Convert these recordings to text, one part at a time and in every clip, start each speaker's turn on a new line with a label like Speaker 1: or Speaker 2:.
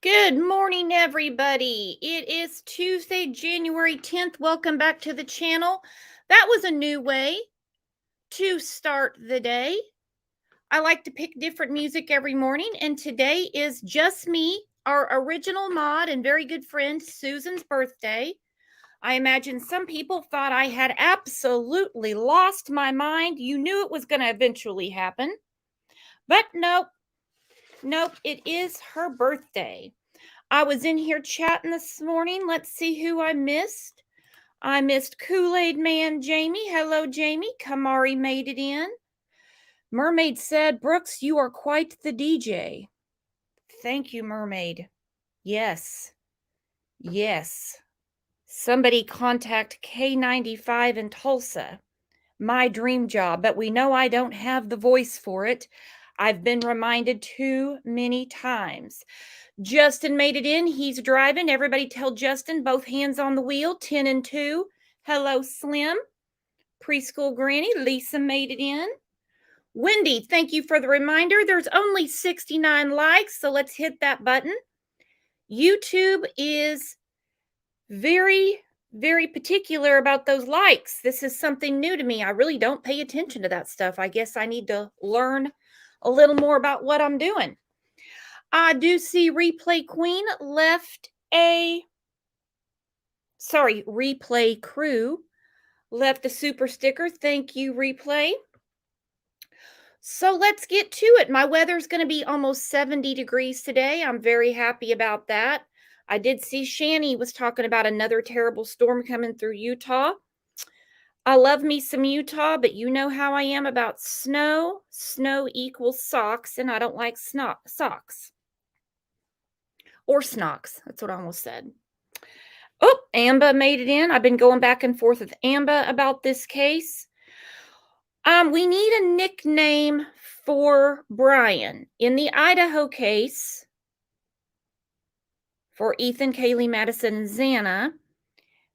Speaker 1: Good morning, everybody. It is Tuesday, January 10th. Welcome back to the channel. That was a new way to start the day. I like to pick different music every morning, and today is just me, our original mod and very good friend, Susan's birthday. I imagine some people thought I had absolutely lost my mind. You knew it was going to eventually happen. But nope, it is her birthday. I was in here chatting this morning. Let's see who I missed. I missed Kool-Aid Man Jamie. Hello, Jamie. Kamari made it in. Mermaid said, Brooks, you are quite the DJ. Thank you, Mermaid. Yes. Somebody contact K95 in Tulsa. My dream job, but we know I don't have the voice for it. I've been reminded too many times. Justin made it in. He's driving. Everybody tell Justin, both hands on the wheel, 10 and 2. Hello, Slim. Preschool Granny. Lisa made it in. Wendy, thank you for the reminder. There's only 69 likes, so let's hit that button. YouTube is very particular about those likes. This is something new to me. I really don't pay attention to that stuff. I guess I need to learn a little more about what I'm doing. I do see Replay Queen left Replay Crew left a super sticker. Thank you, Replay. So let's get to it. My weather's going to be almost 70 degrees today. I'm very happy about that. I did see Shani was talking about another terrible storm coming through Utah. I love me some Utah, but you know how I am about snow. Snow equals socks, and I don't like socks. Or snocks. That's what I almost said. Oh, Amba made it in. I've been going back and forth with Amba about this case. We need a nickname for Brian. In the Idaho case, for Ethan, Kaylee, Madison, and Xana,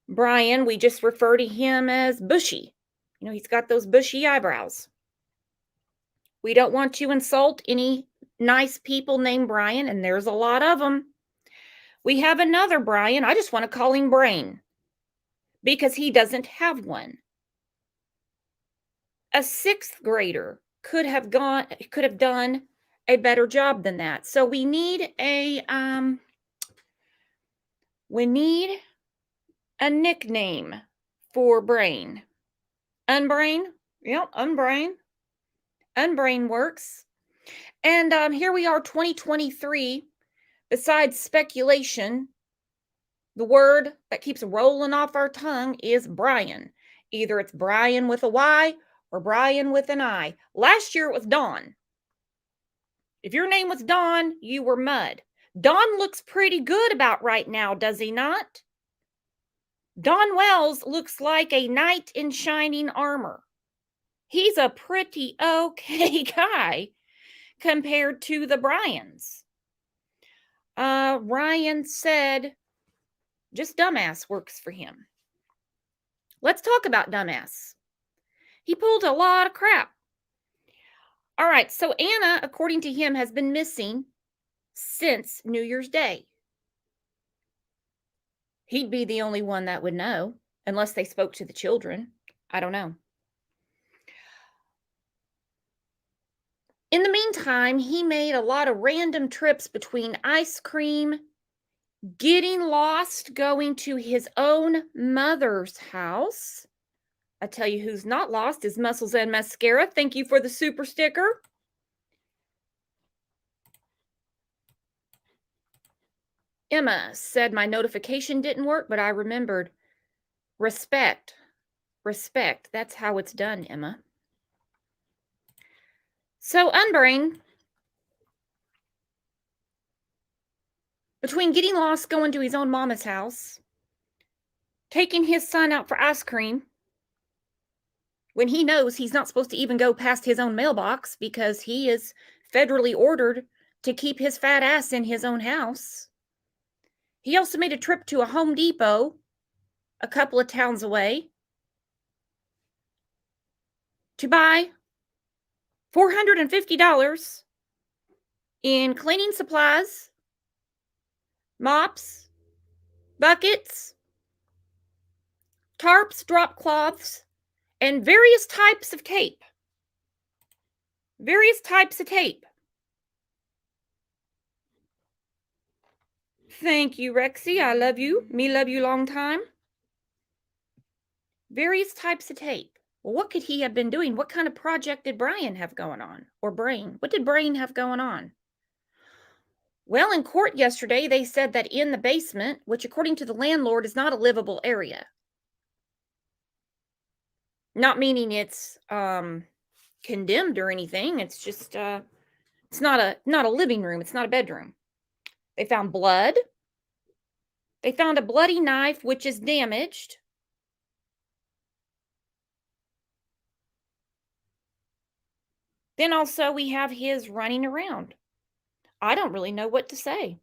Speaker 1: Brian, we just refer to him as Bushy. You know, he's got those bushy eyebrows. We don't want to insult any nice people named Brian, and there's a lot of them. We have another Brian. I just want to call him Brain because he doesn't have one. A sixth grader could have done a better job than that. So we need a nickname for Brain. Unbrain? Yep, Unbrain. Unbrain works. And here we are, 2023. Besides speculation, the word that keeps rolling off our tongue is Brian. Either it's Brian with a Y or Brian with an I. Last year it was Don. If your name was Don, you were mud. Don looks pretty good about right now, does he not? Don Wells looks like a knight in shining armor. He's a pretty okay guy compared to the Bryans. Ryan said, just dumbass works for him. Let's talk about dumbass. He pulled a lot of crap. All right, so Anna, according to him, has been missing since New Year's Day. He'd be the only one that would know, unless they spoke to the children. I don't know. In the meantime, he made a lot of random trips between ice cream, getting lost, going to his own mother's house. I tell you who's not lost is Muscles and Mascara. Thank you for the super sticker. Emma said my notification didn't work, but I remembered. Respect. That's how it's done, Emma. So, Unbrain, between getting lost, going to his own mama's house, taking his son out for ice cream, when he knows he's not supposed to even go past his own mailbox because he is federally ordered to keep his fat ass in his own house. He also made a trip to a Home Depot a couple of towns away to buy $450 in cleaning supplies mops, buckets, tarps, drop cloths, and various types of tape. Various types of tape. Thank you, Rexy. I love you. Me love you long time. Various types of tape. Well, what could he have been doing? What kind of project did Brian have going on? Or Brain? What did Brain have going on? Well, in court yesterday, they said that in the basement, which according to the landlord is not a livable area. Not meaning it's condemned or anything. It's just it's not a living room. It's not a bedroom. They found blood. They found a bloody knife, which is damaged. Then also we have his running around. I don't really know what to say.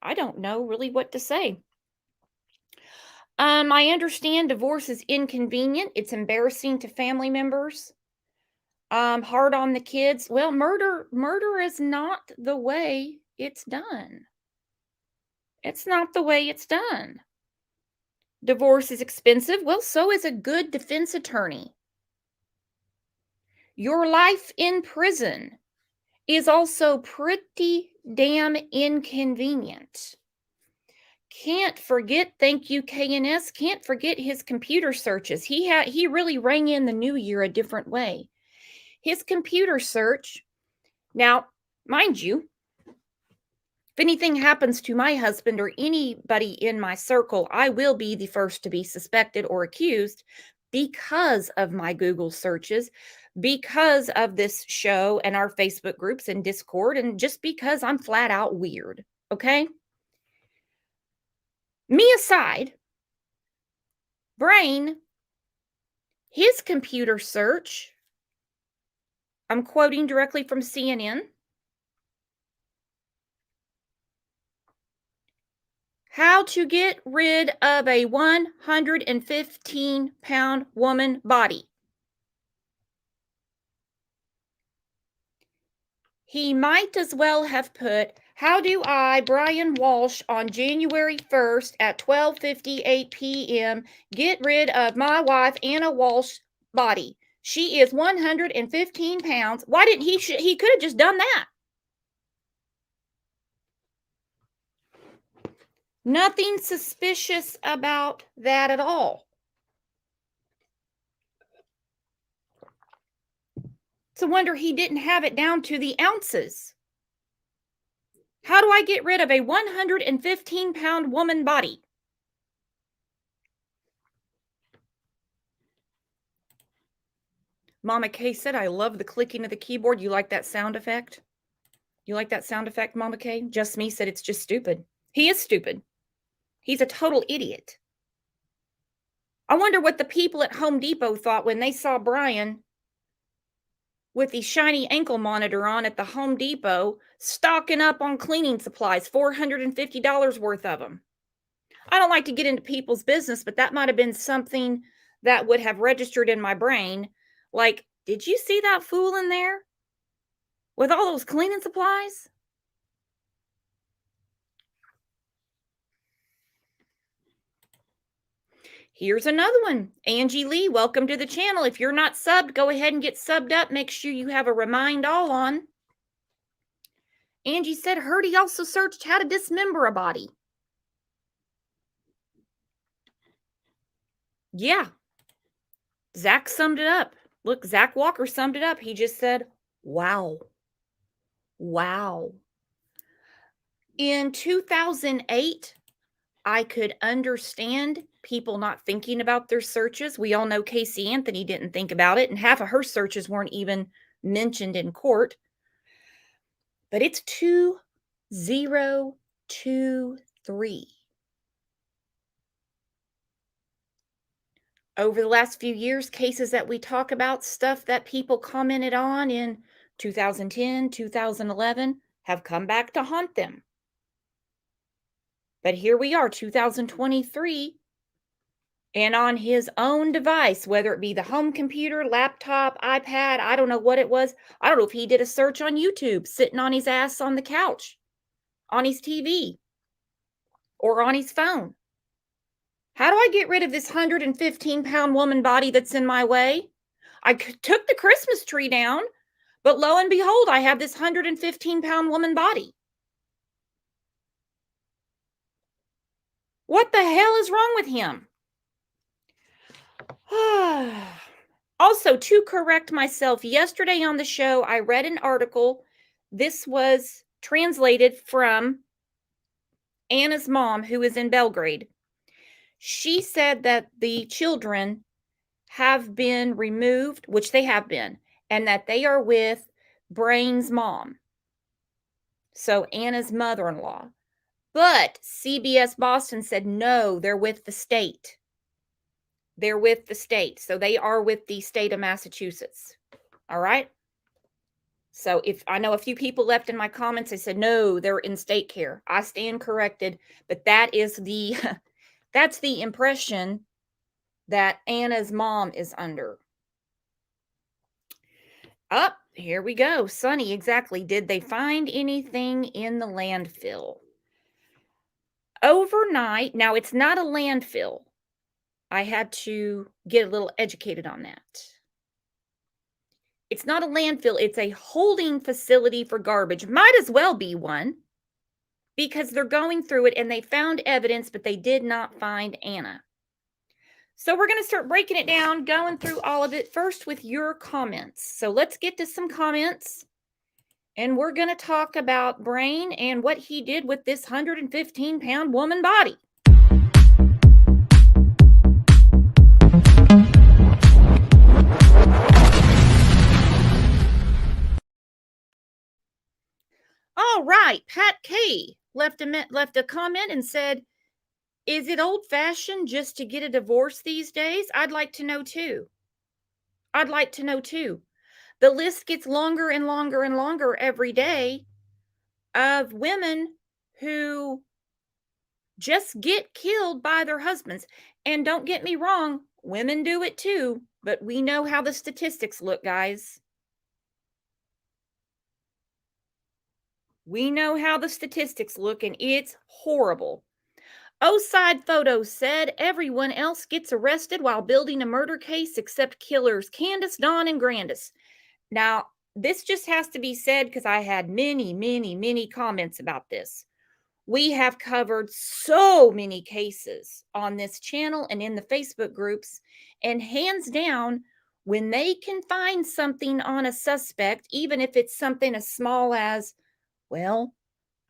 Speaker 1: I don't know really what to say. I understand divorce is inconvenient. It's embarrassing to family members. Hard on the kids. Well, murder is not the way it's done. It's not the way it's done. Divorce is expensive. Well, so is a good defense attorney. Your life in prison is also pretty damn inconvenient. Can't forget, thank you, KNS, can't forget his computer searches. He really rang in the new year a different way. His computer search, now, mind you, if anything happens to my husband or anybody in my circle, I will be the first to be suspected or accused because of my Google searches, because of this show and our Facebook groups and Discord, and just because I'm flat out weird, okay? Me aside, Brain, his computer search, I'm quoting directly from CNN. How to get rid of a 115-pound woman body. He might as well have put, how do I, Brian Walshe, on January 1st at 12:58 p.m. get rid of my wife, Ana Walshe, body? She is 115 pounds. Why didn't he could have just done that. Nothing suspicious about that at all. It's a wonder he didn't have it down to the ounces. How do I get rid of a 115-pound woman body? Mama K said, I love the clicking of the keyboard. You like that sound effect? You like that sound effect, Mama K? Just Me said it's just stupid. He is stupid. He's a total idiot. I wonder what the people at Home Depot thought when they saw Brian with the shiny ankle monitor on at the Home Depot, stocking up on cleaning supplies, $450 worth of them. I don't like to get into people's business, but that might have been something that would have registered in my brain. Like, did you see that fool in there with all those cleaning supplies? Here's another one. Angie Lee, welcome to the channel. If you're not subbed, go ahead and get subbed up. Make sure you have a remind all on. Angie said, heard he also searched how to dismember a body. Yeah. Zach summed it up. Look, Zach Walker summed it up. He just said, wow. Wow. In 2008, I could understand people not thinking about their searches. We all know Casey Anthony didn't think about it, and half of her searches weren't even mentioned in court. But it's 2023. Over the last few years, cases that we talk about, stuff that people commented on in 2010, 2011, have come back to haunt them. But here we are, 2023, and on his own device, whether it be the home computer, laptop, iPad, I don't know what it was. I don't know if he did a search on YouTube, sitting on his ass on the couch, on his TV. or on his phone. How do I get rid of this 115-pound woman body that's in my way? I took the Christmas tree down, but lo and behold, I have this 115-pound woman body. What the hell is wrong with him? Also, to correct myself, yesterday on the show, I read an article. This was translated from Anna's mom, who is in Belgrade. She said that the children have been removed, which they have been, and that they are with Brain's mom. So Anna's mother-in-law. But CBS Boston said, no, they're with the state. They're with the state. So they are with the state of Massachusetts. All right. So if I know a few people left in my comments, they said, no, they're in state care. I stand corrected. But that is the, that's the impression that Anna's mom is under. Up, here we go. Sunny, exactly. Did they find anything in the landfill? Overnight, now it's not a landfill. I had to get a little educated on that. It's not a landfill, it's a holding facility for garbage. Might as well be one because they're going through it and they found evidence, but they did not find Anna. So we're going to start breaking it down, going through all of it first with your comments. So let's get to some comments. And we're going to talk about Brain and what he did with this 115-pound woman body. All right, Pat K left a comment and said, is it old-fashioned just to get a divorce these days? I'd like to know too. I'd like to know too. The list gets longer and longer and longer every day of women who just get killed by their husbands. And don't get me wrong, women do it too, but we know how the statistics look, guys. We know how the statistics look, and it's horrible. Oside Photos said everyone else gets arrested while building a murder case except killers Candace, Dawn, and Grandis. Now, this just has to be said because I had many comments about this. We have covered so many cases on this channel and in the Facebook groups, and hands down, when they can find something on a suspect, even if it's something as small as, well,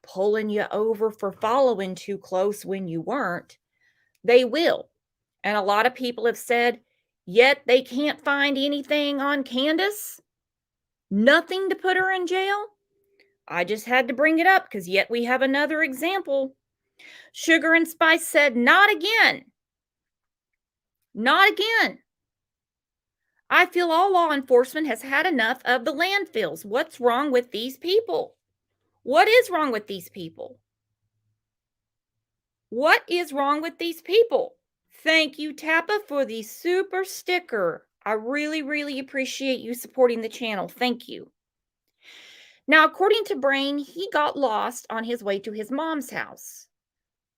Speaker 1: pulling you over for following too close when you weren't, they will. And a lot of people have said, yet they can't find anything on Candace, nothing to put her in jail. I just had to bring it up because yet we have another example. Sugar and Spice said, not again. Not again. I feel all law enforcement has had enough of the landfills. What's wrong with these people? What is wrong with these people? What is wrong with these people? Thank you, Tappa, for the super sticker. I really appreciate you supporting the channel. Thank you. Now, according to Brain, he got lost on his way to his mom's house.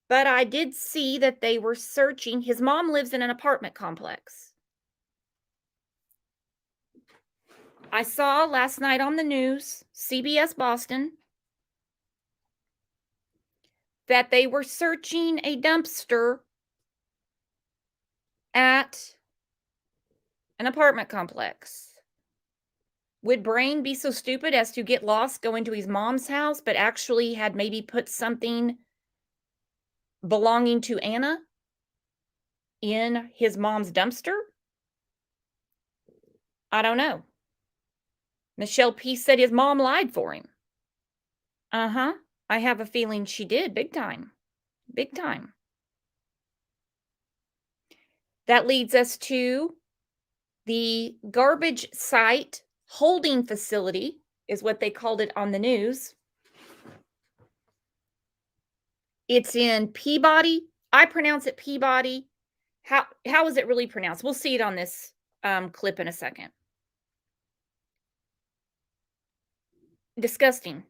Speaker 1: But I did see that they were searching. His mom lives in an apartment complex. I saw last night on the news, CBS Boston, that they were searching a dumpster at an apartment complex. Would Brain be so stupid as to get lost going to his mom's house, but actually had maybe put something belonging to Anna in his mom's dumpster? I don't know. Michelle P. said his mom lied for him. Uh-huh. I have a feeling she did, big time. Big time. That leads us to the garbage site holding facility, is what they called it on the news. It's in Peabody. I pronounce it Peabody. How is it really pronounced? We'll see it on this clip in a second. Disgusting.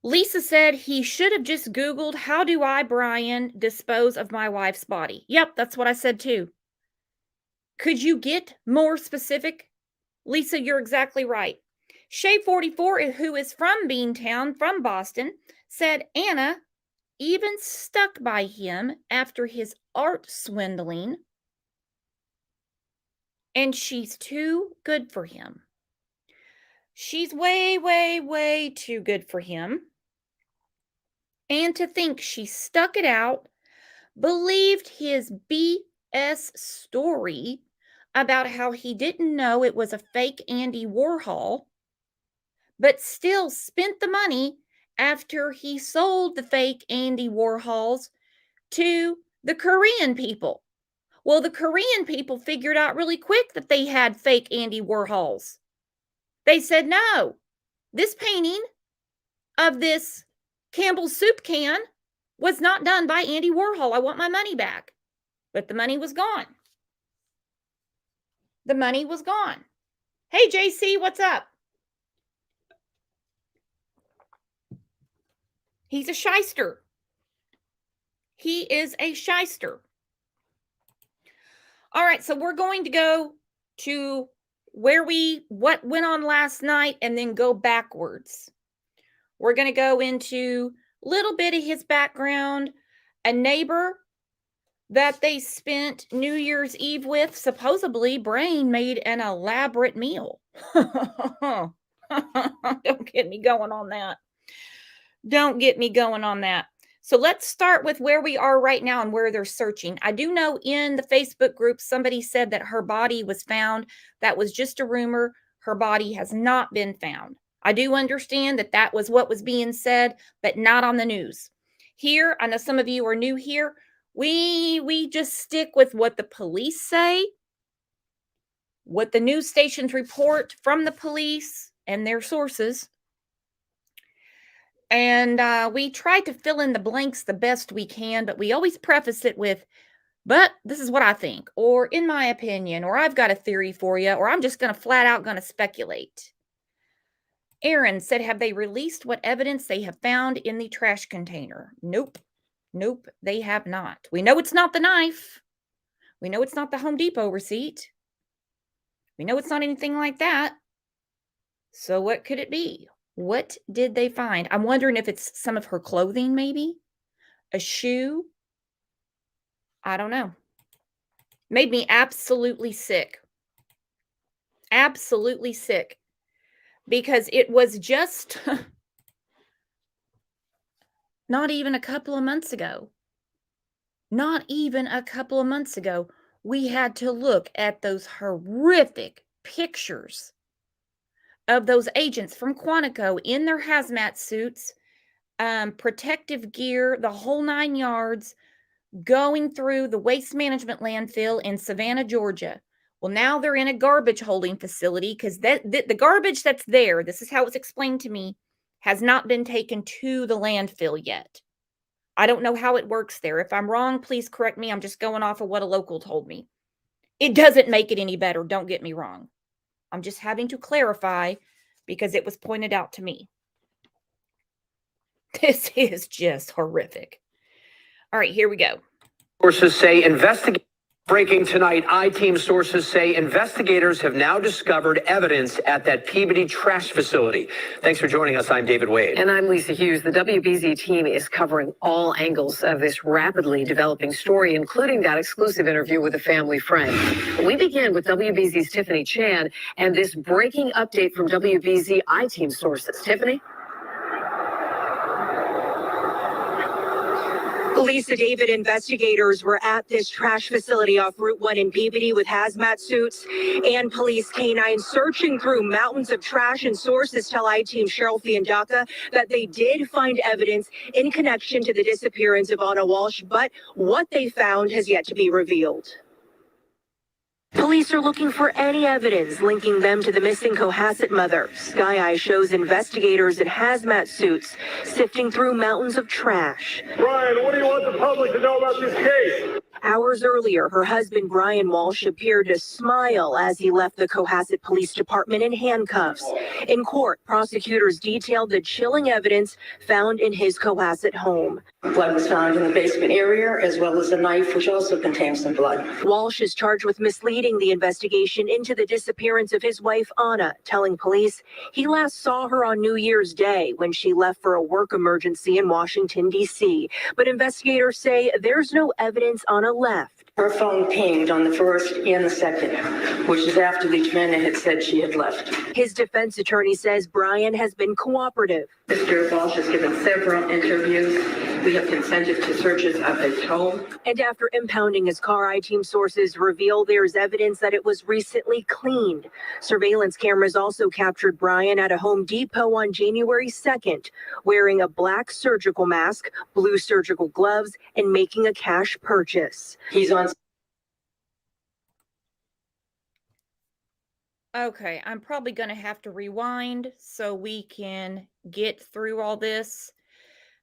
Speaker 1: Lisa said he should have just Googled, how do I, Brian, dispose of my wife's body? Yep, that's what I said too. Could you get more specific? Lisa, you're exactly right. Shay44, who is from Beantown, from Boston, said Anna even stuck by him after his art swindling, and she's too good for him. She's way, way, way too good for him. And to think she stuck it out, believed his BS story about how he didn't know it was a fake Andy Warhol, but still spent the money after he sold the fake Andy Warhols to the Korean people. Well, the Korean people figured out really quick that they had fake Andy Warhols. They said, no, this painting of this Campbell's soup can was not done by Andy Warhol. I want my money back. But the money was gone. The money was gone. Hey, JC, what's up? He's a shyster. He is a shyster. All right, so we're going to go to what went on last night and then go backwards. We're going to go into a little bit of his background. A neighbor that they spent New Year's Eve with, supposedly Brain made an elaborate meal. Don't get me going on that. Don't get me going on that. So let's start with where we are right now and where they're searching. I do know in the Facebook group, somebody said that her body was found. That was just a rumor. Her body has not been found. I do understand that that was what was being said, but not on the news. Here, I know some of you are new here. We just stick with what the police say, what the news stations report from the police and their sources. And we try to fill in the blanks the best we can, but we always preface it with, but this is what I think, or in my opinion, or I've got a theory for you, or I'm just going to flat out going to speculate. Aaron said, have they released what evidence they have found in the trash container? Nope. Nope, they have not. We know it's not the knife. We know it's not the Home Depot receipt. We know it's not anything like that. So what could it be? What did they find? I'm wondering if it's some of her clothing, maybe a shoe. I don't know. Made me absolutely sick. Absolutely sick. Because it was just not even a couple of months ago. Not even a couple of months ago, we had to look at those horrific pictures of those agents from Quantico in their hazmat suits, protective gear, the whole 9 yards, going through the waste management landfill in Savannah, Georgia. Well, now they're in a garbage holding facility because the garbage that's there, this is how it's explained to me, has not been taken to the landfill yet. I don't know how it works there. If I'm wrong, please correct me. I'm just going off of what a local told me. It doesn't make it any better. Don't get me wrong. I'm just having to clarify because it was pointed out to me. This is just horrific. All right, here we go.
Speaker 2: Sources say breaking tonight, I-Team sources say investigators have now discovered evidence at that Peabody trash facility. Thanks for joining us. I'm David Wade.
Speaker 3: And I'm Lisa Hughes. The WBZ team is covering all angles of this rapidly developing story, including that exclusive interview with a family friend. We begin with WBZ's Tiffany Chan and this breaking update from WBZ I-Team sources. Tiffany?
Speaker 4: Lisa, David, investigators were at this trash facility off Route 1 in Peabody with hazmat suits and police canines searching through mountains of trash, and sources tell I-Team Cheryl Fiandaca that they did find evidence in connection to the disappearance of Ana Walshe, but what they found has yet to be revealed. Police are looking for any evidence linking them to the missing Cohasset mother. Sky Eye shows investigators in hazmat suits sifting through mountains of trash.
Speaker 5: Brian, what do you want the public to know about this case?
Speaker 4: Hours earlier, her husband, Brian Walshe, appeared to smile as he left the Cohasset Police Department in handcuffs. In court, prosecutors detailed the chilling evidence found in his Cohasset home.
Speaker 5: Blood was found in the basement area, as well as a knife, which also contains some blood.
Speaker 4: Walshe is charged with misleading the investigation into the disappearance of his wife, Ana, telling police he last saw her on New Year's Day when she left for a work emergency in Washington, D.C. But investigators say there's no evidence Ana left.
Speaker 5: Her phone pinged on the 1st and the 2nd, which is after the defendant had said she had left.
Speaker 4: His defense attorney says Brian has been cooperative.
Speaker 5: Mr. Walsh has given several interviews. We have consented to searches of his home.
Speaker 4: And after impounding his car, I-Team sources reveal there's evidence that it was recently cleaned. Surveillance cameras also captured Brian at a Home Depot on January 2nd, wearing a black surgical mask, blue surgical gloves, and making a cash purchase.
Speaker 5: He's on.
Speaker 1: Okay, I'm probably going to have to rewind so we can get through all this.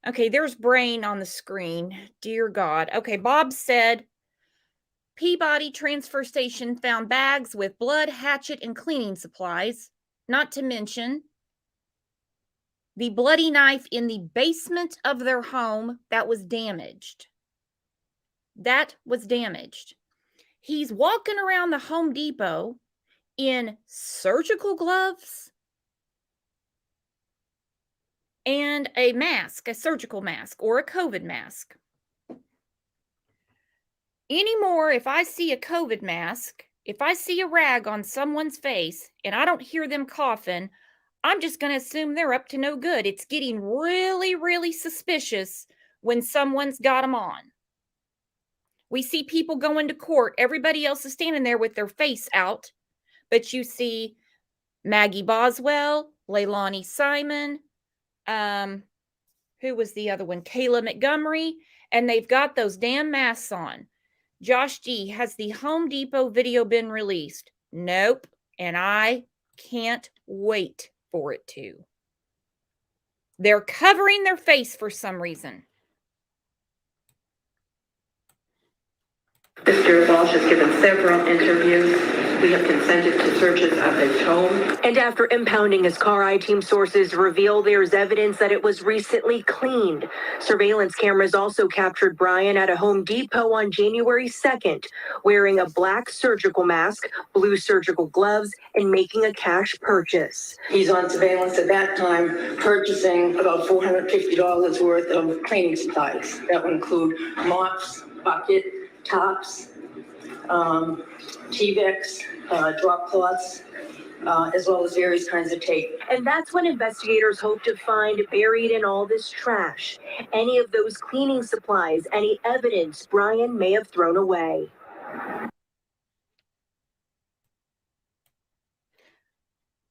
Speaker 1: Okay, there's brain on the screen. Dear God. Okay, Bob said Peabody transfer station found bags with blood, hatchet, and cleaning supplies, not to mention the bloody knife in the basement of their home that was damaged. That was damaged. He's walking around the Home Depot in surgical gloves and a mask, a surgical mask or a COVID mask. Anymore, if I see a COVID mask, if I see a rag on someone's face and I don't hear them coughing, I'm just going to assume they're up to no good. It's getting really, really suspicious when someone's got them on. We see people going to court. Everybody else is standing there with their face out. But you see Maggie Boswell, Leilani Simon, who was the other one? Kayla Montgomery. And they've got those damn masks on. Josh G, has the Home Depot video been released? Nope. And I can't wait for it to. They're covering their face for some reason.
Speaker 5: Mr. Walsh has given several interviews. We have consented to searches of his home.
Speaker 4: And after impounding his car, I-Team sources reveal there's evidence that it was recently cleaned. Surveillance cameras also captured Brian at a Home Depot on January 2nd, wearing a black surgical mask, blue surgical gloves, and making a cash purchase.
Speaker 5: He's on surveillance at that time, purchasing about $450 worth of cleaning supplies. That would include mops, bucket, tops, T-Vicks, drop cloths, as well as various kinds of tape.
Speaker 4: And that's what investigators hope to find buried in all this trash. Any of those cleaning supplies, any evidence Brian may have thrown away.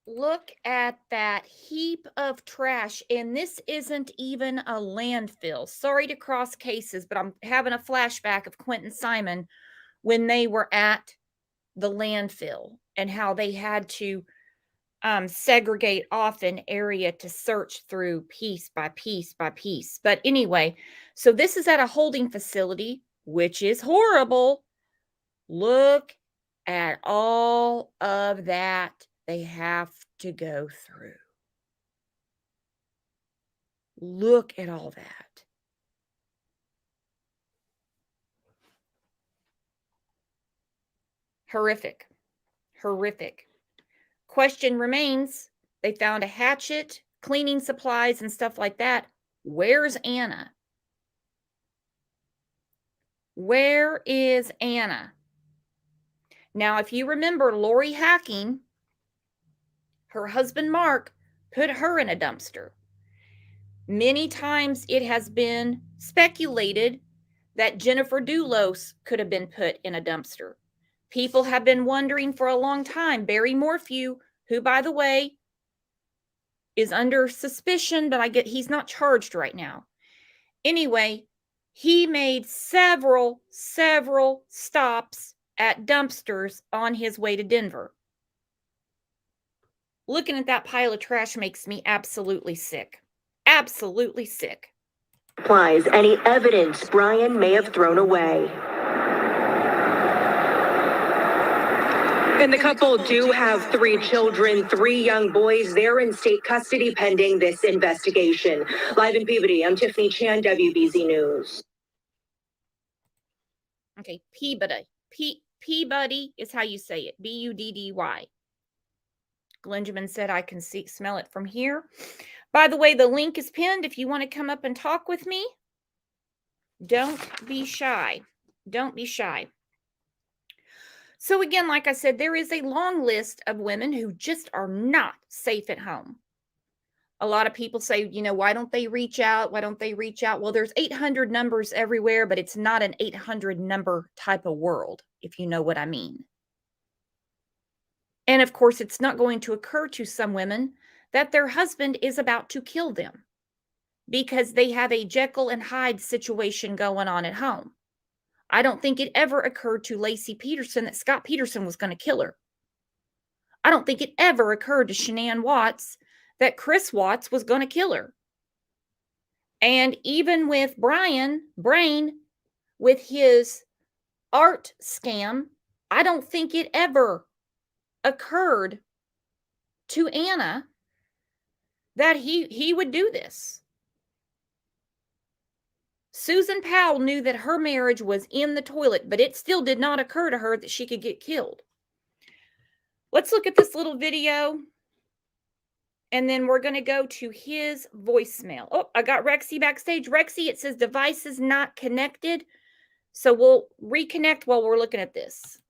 Speaker 1: Look at that heap of trash. And this isn't even a landfill. Sorry to cross cases, but I'm having a flashback of Quentin Simon when they were at the landfill and how they had to segregate off an area to search through piece by piece by piece. But anyway, so this is at a holding facility, which is horrible. Look at all of that they have to go through. Look at all that. Horrific. Horrific. Question remains, they found a hatchet, cleaning supplies, and stuff like that. Where's Ana? Where is Ana? Now, if you remember Lori Hacking, her husband Mark put her in a dumpster. Many times it has been speculated that Jennifer Dulos could have been put in a dumpster. People have been wondering for a long time. Barry Morphew, who, by the way, is under suspicion, but he's not charged right now. Anyway, he made several stops at dumpsters on his way to Denver. Looking at that pile of trash makes me absolutely sick. Absolutely sick.
Speaker 4: Supplies, any evidence Brian may have thrown away. And the couple do have 3 children, 3 young boys. They're in state custody pending this investigation. Live in Peabody, I'm Tiffany Chan, WBZ News.
Speaker 1: Okay, Peabody. Peabody is how you say it. Buddy. Glenjamin said I can smell it from here. By the way, the link is pinned if you want to come up and talk with me. Don't be shy. Don't be shy. So again, like I said, there is a long list of women who just are not safe at home. A lot of people say, you know, why don't they reach out? Why don't they reach out? Well, there's 800 numbers everywhere, but it's not an 800 number type of world, if you know what I mean. And of course, it's not going to occur to some women that their husband is about to kill them because they have a Jekyll and Hyde situation going on at home. I don't think it ever occurred to Lacey Peterson that Scott Peterson was going to kill her. I don't think it ever occurred to Shanann Watts that Chris Watts was going to kill her. And even with Brain, with his art scam, I don't think it ever occurred to Anna that he would do this. Susan Powell knew that her marriage was in the toilet, but it still did not occur to her that she could get killed. Let's look at this little video, and then we're going to go to his voicemail. Oh, I got Rexy backstage. Rexy, it says device is not connected, so we'll reconnect while we're looking at this.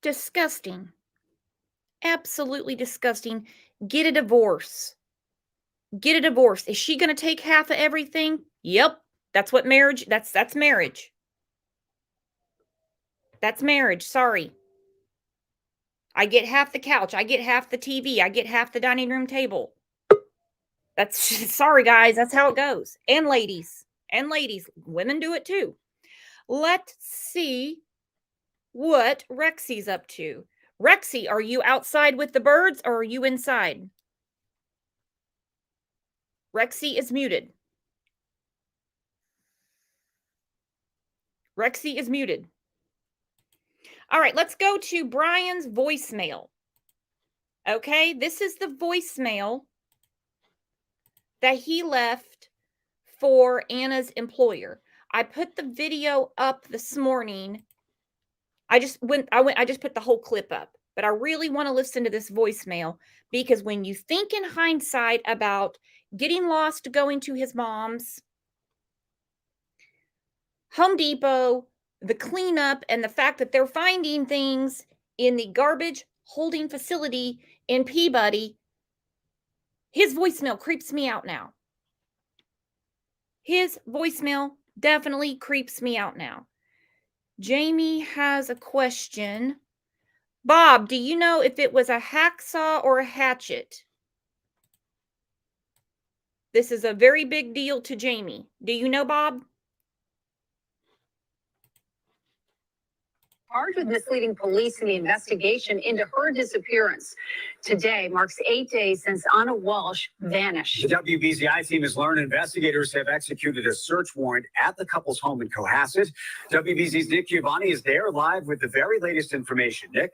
Speaker 1: Disgusting. Absolutely disgusting. Get a divorce. Get a divorce. Is she going to take half of everything? Yep. That's what marriage, that's marriage. That's marriage. Sorry. I get half the couch. I get half the TV. I get half the dining room table. That's sorry, guys. That's how it goes. And ladies. Women do it too. Let's see what Rexy's up to. Rexy, are you outside with the birds or are you inside? Rexy is muted. Rexy is muted. All right, let's go to Brian's voicemail. Okay, this is the voicemail that he left for Anna's employer. I put the video up this morning. I just put the whole clip up, but I really want to listen to this voicemail because when you think in hindsight about getting lost going to his mom's, Home Depot, the cleanup, and the fact that they're finding things in the garbage holding facility in Peabody, his voicemail creeps me out now. His voicemail definitely creeps me out now. Jamie has a question. Bob, do you know if it was a hacksaw or a hatchet? This is a very big deal to Jamie. Do you know, Bob?
Speaker 3: Charged with misleading police in the investigation into her disappearance. Today marks 8 days since Ana Walshe vanished.
Speaker 6: The WBZI team has learned investigators have executed a search warrant at the couple's home in Cohasset. WBZ's Nick Giovanni is there live with the very latest information. Nick?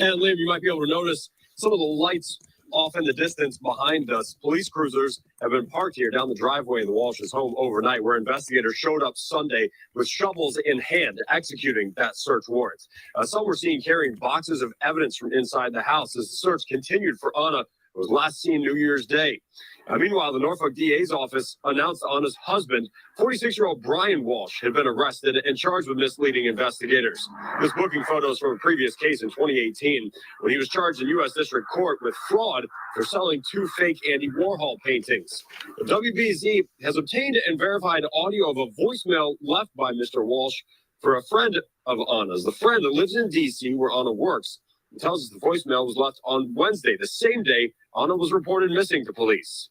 Speaker 7: And Liam, you might be able to notice some of the lights off in the distance behind us. Police cruisers have been parked here down the driveway of the Walsh's home overnight, where investigators showed up Sunday with shovels in hand, executing that search warrant. Some were seen carrying boxes of evidence from inside the house as the search continued for Ana was last seen New Year's Day. Meanwhile, the Norfolk DA's office announced Anna's husband, 46-year-old Brian Walsh, had been arrested and charged with misleading investigators. This booking photos from a previous case in 2018 when he was charged in U.S. District Court with fraud for selling 2 fake Andy Warhol paintings. The WBZ has obtained and verified audio of a voicemail left by Mr. Walsh for a friend of Anna's. The friend that lives in D.C. where Anna works tells us the voicemail was left on Wednesday, the same day Anna was reported missing to police.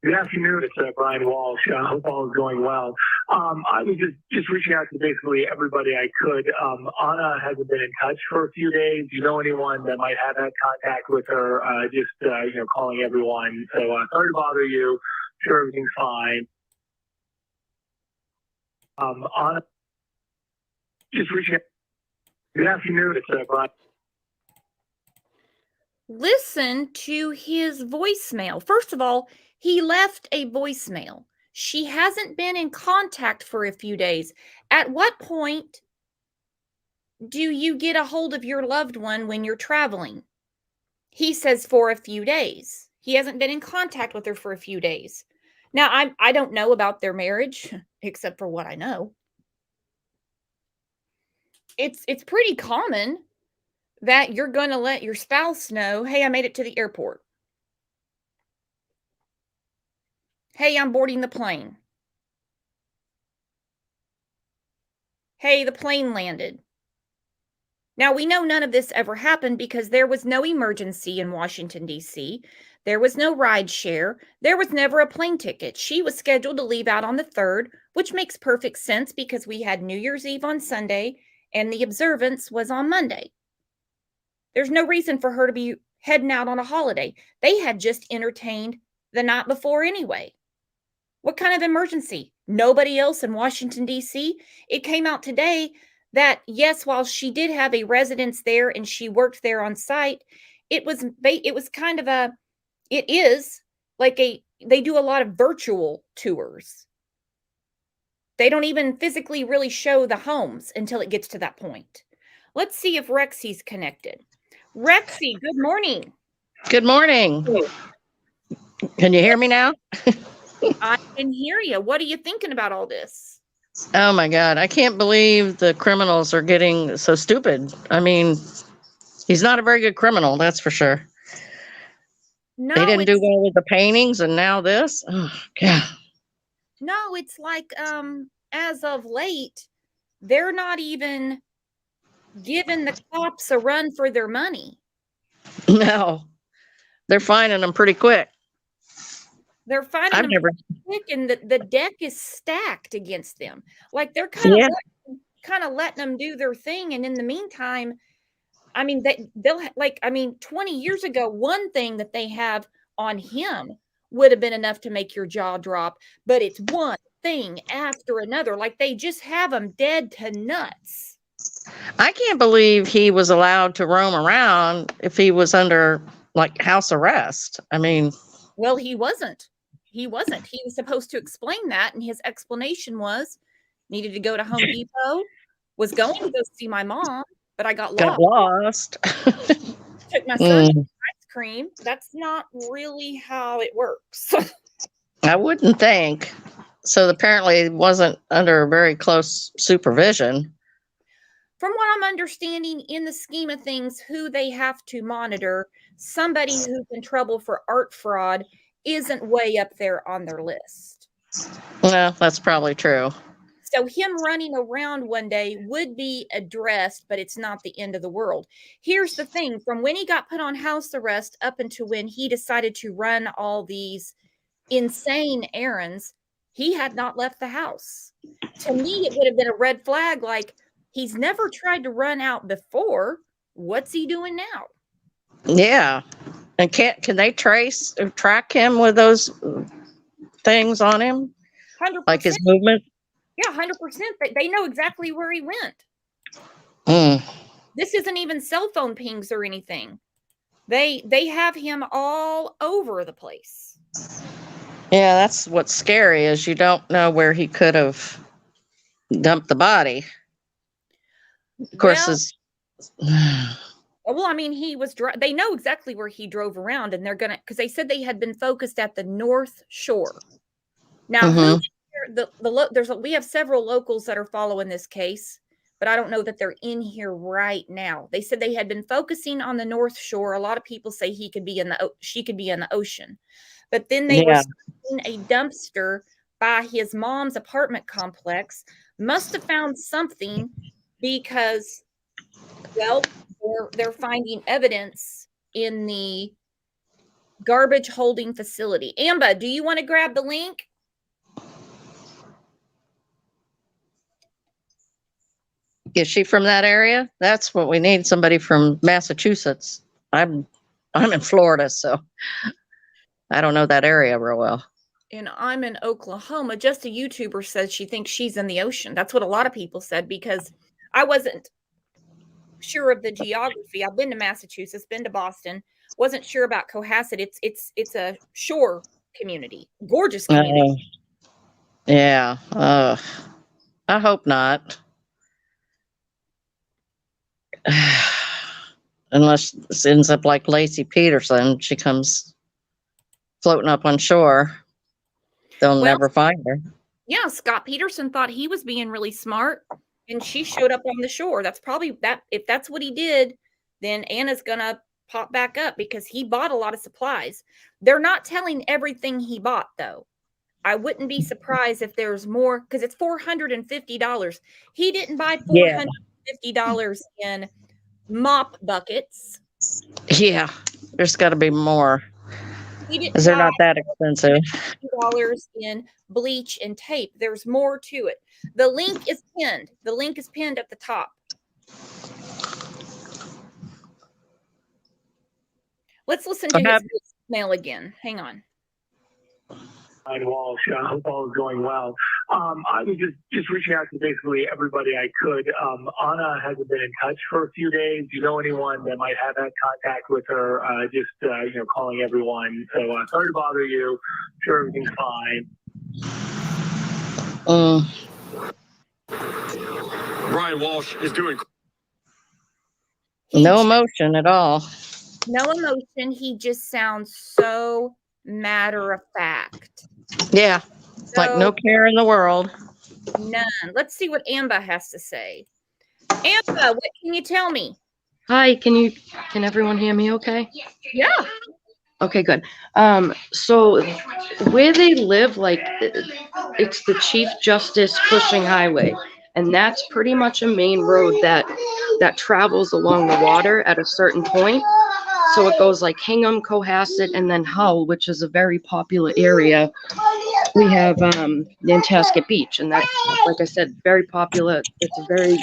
Speaker 8: Good afternoon. It's Brian Walsh. I hope all is going well. I was just reaching out to basically everybody I could. Anna hasn't been in touch for a few days. Do you know anyone that might have had contact with her? Calling everyone. So sorry to bother you. Sure, everything's fine. Anna, just reaching out. Good afternoon. It's Brian.
Speaker 1: Listen to his voicemail. First of all, he left a voicemail. She hasn't been in contact for a few days. At what point do you get a hold of your loved one when you're traveling? He says for a few days. He hasn't been in contact with her for a few days. Now, I don't know about their marriage, except for what I know. It's pretty common that you're going to let your spouse know, hey, I made it to the airport. Hey, I'm boarding the plane. Hey, the plane landed. Now, we know none of this ever happened because there was no emergency in Washington, D.C. There was no ride share. There was never a plane ticket. She was scheduled to leave out on the 3rd, which makes perfect sense because we had New Year's Eve on Sunday and the observance was on Monday. There's no reason for her to be heading out on a holiday. They had just entertained the night before anyway. What kind of emergency? Nobody else in Washington, D.C.? It came out today that, yes, while she did have a residence there and she worked there on site, it is like they do a lot of virtual tours. They don't even physically really show the homes until it gets to that point. Let's see if Rexy's connected. Rexy, good morning.
Speaker 9: Good morning. Can you hear me now?
Speaker 1: I can hear you. What are you thinking about all this?
Speaker 9: Oh my God. I can't believe the criminals are getting so stupid. I mean, he's not a very good criminal, that's for sure.
Speaker 1: No,
Speaker 9: they didn't do well with the paintings and now this. Oh, God.
Speaker 1: No, it's like as of late, they're not even giving the cops a run for their money.
Speaker 9: No. They're finding them pretty quick.
Speaker 1: They're finding them pretty quick, and the deck is stacked against them. Like they're kind of letting them do their thing, and in the meantime, I mean, they'll 20 years ago, one thing that they have on him would have been enough to make your jaw drop, but it's one thing after another. Like they just have them dead to nuts.
Speaker 9: I can't believe he was allowed to roam around if he was under like house arrest. I mean,
Speaker 1: well, he wasn't. He was supposed to explain that, and his explanation was needed to go to Home Depot, was going to go see my mom, but I got lost. Took my son to ice cream. That's not really how it works.
Speaker 9: I wouldn't think. So apparently it wasn't under very close supervision.
Speaker 1: From what I'm understanding, in the scheme of things, who they have to monitor, somebody who's in trouble for art fraud isn't way up there on their list.
Speaker 9: Well, that's probably true.
Speaker 1: So him running around one day would be addressed, but it's not the end of the world. Here's the thing. From when he got put on house arrest up until when he decided to run all these insane errands, he had not left the house. To me, it would have been a red flag, like, he's never tried to run out before. What's he doing now?
Speaker 9: Yeah. And can they track him with those things on him?
Speaker 1: 100%.
Speaker 9: Like his movement?
Speaker 1: Yeah, 100%. They know exactly where he went. This isn't even cell phone pings or anything. They have him all over the place.
Speaker 9: Yeah, that's what's scary is you don't know where he could have dumped the body. Of course,
Speaker 1: Well, I mean, they know exactly where he drove around, and they're gonna, because they said they had been focused at the North Shore. Now,
Speaker 9: Mhm.
Speaker 1: we have several locals that are following this case, but I don't know that they're in here right now. They said they had been focusing on the North Shore. A lot of people say she could be in the ocean, but then they were
Speaker 9: Yeah.
Speaker 1: seeing a dumpster by his mom's apartment complex. Must have found something because, well, they're finding evidence in the garbage holding facility. Amba, do you want to grab the link?
Speaker 9: Is she from that area? That's what we need. Somebody from Massachusetts. I'm in Florida, so I don't know that area real well.
Speaker 1: And I'm in Oklahoma. Just a YouTuber says she thinks she's in the ocean. That's what a lot of people said, because I wasn't sure of the geography. I've been to Massachusetts, been to Boston, wasn't sure about Cohasset. It's a shore community, gorgeous community.
Speaker 9: Yeah. I hope not. Unless this ends up like Lacey Peterson, she comes floating up on shore. They'll never find her.
Speaker 1: Yeah, Scott Peterson thought he was being really smart, and she showed up on the shore. That's probably that. If that's what he did, then Anna's gonna pop back up, because he bought a lot of supplies. They're not telling everything he bought, though. I wouldn't be surprised if there's more, because it's $450. He didn't buy $450 in mop buckets.
Speaker 9: Yeah. There's got to be more.
Speaker 1: He didn't
Speaker 9: Because they're
Speaker 1: buy
Speaker 9: not that expensive.
Speaker 1: $50 in bleach and tape. There's more to it. The link is pinned. The link is pinned at the top. Let's listen to his voicemail again. Hang on.
Speaker 8: Ana Walshe, I hope all is going well. I was just reaching out to basically everybody I could. Ana hasn't been in touch for a few days. Do you know anyone that might have had contact with her? Calling everyone. So sorry to bother you. I'm sure everything's fine.
Speaker 7: Brian Walsh is doing.
Speaker 9: No emotion at all.
Speaker 1: No emotion. He just sounds so matter of fact.
Speaker 9: Yeah. Like no care in the world.
Speaker 1: None. Let's see what Amba has to say. Amba, what can you tell me?
Speaker 10: Hi, can everyone hear me okay?
Speaker 1: Yeah.
Speaker 10: Okay, good. So where they live, like, it's the Chief Justice Cushing Highway, and that's pretty much a main road that travels along the water at a certain point. So it goes like Hingham, Cohasset, and then Hull, which is a very popular area. We have Nantasket Beach, and that's, like I said, very popular. It's a very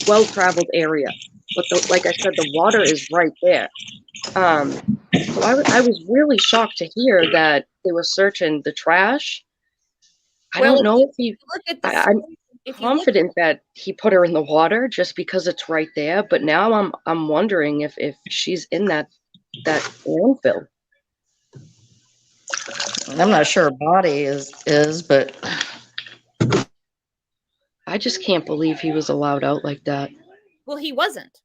Speaker 10: well-traveled area. But like I said, the water is right there. So I was really shocked to hear that they were searching the trash. I don't know I'm confident that he put her in the water just because it's right there. But now I'm wondering if she's in that landfill.
Speaker 9: I'm not sure her body is, but
Speaker 10: I just can't believe he was allowed out like that.
Speaker 1: Well, he wasn't.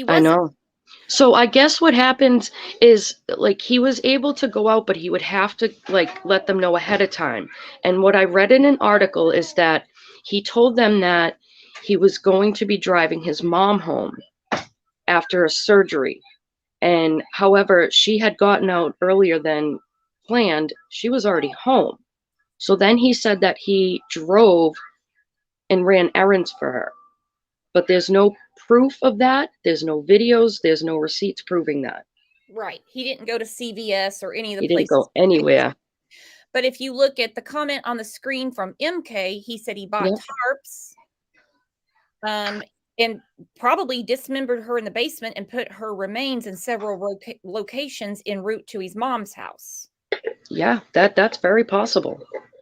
Speaker 10: I know. So I guess what happens is, like, he was able to go out, but he would have to, like, let them know ahead of time. And what I read in an article is that he told them that he was going to be driving his mom home after a surgery. And however, she had gotten out earlier than planned. She was already home. So then he said that he drove and ran errands for her. But there's no proof of that. There's no videos. There's no receipts proving that.
Speaker 1: Right. He didn't go to CVS or any of the
Speaker 10: places. He didn't go anywhere.
Speaker 1: But if you look at the comment on the screen from MK, he said he bought tarps and probably dismembered her in the basement and put her remains in several locations en route to his mom's house.
Speaker 10: Yeah, that's very possible.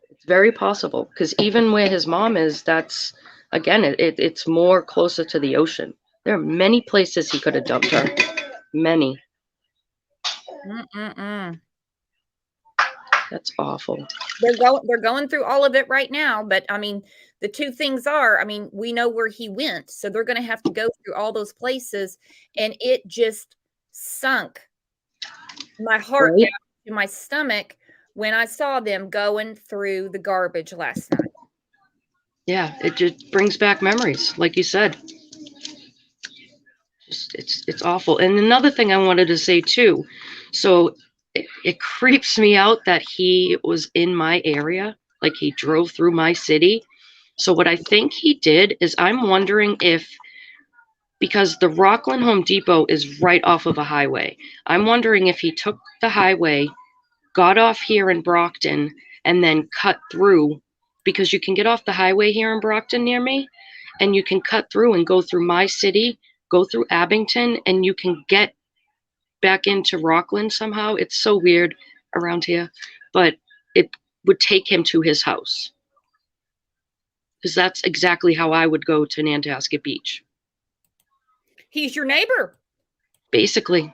Speaker 10: It's very possible, because even where his mom is, that's, again, it's more closer to the ocean. There are many places he could have dumped her. Many. That's awful.
Speaker 1: They're going through all of it right now, but I mean, the two things are, I mean, we know where he went, so they're going to have to go through all those places, and it just sunk my heart
Speaker 10: Right?
Speaker 1: down to my stomach when I saw them going through the garbage last night.
Speaker 10: Yeah, it just brings back memories, like you said. Just it's awful. And another thing I wanted to say too, so it creeps me out that he was in my area, like he drove through my city. So what I think he did is I'm wondering if, because the Rockland Home Depot is right off of a highway, I'm wondering if he took the highway, got off here in Brockton, and then cut through, because you can get off the highway here in Brockton near me, and you can cut through and go through my city, go through Abington, and you can get back into Rockland somehow. It's so weird around here, but it would take him to his house, because that's exactly how I would go to Nantasket Beach.
Speaker 1: He's your neighbor.
Speaker 10: Basically.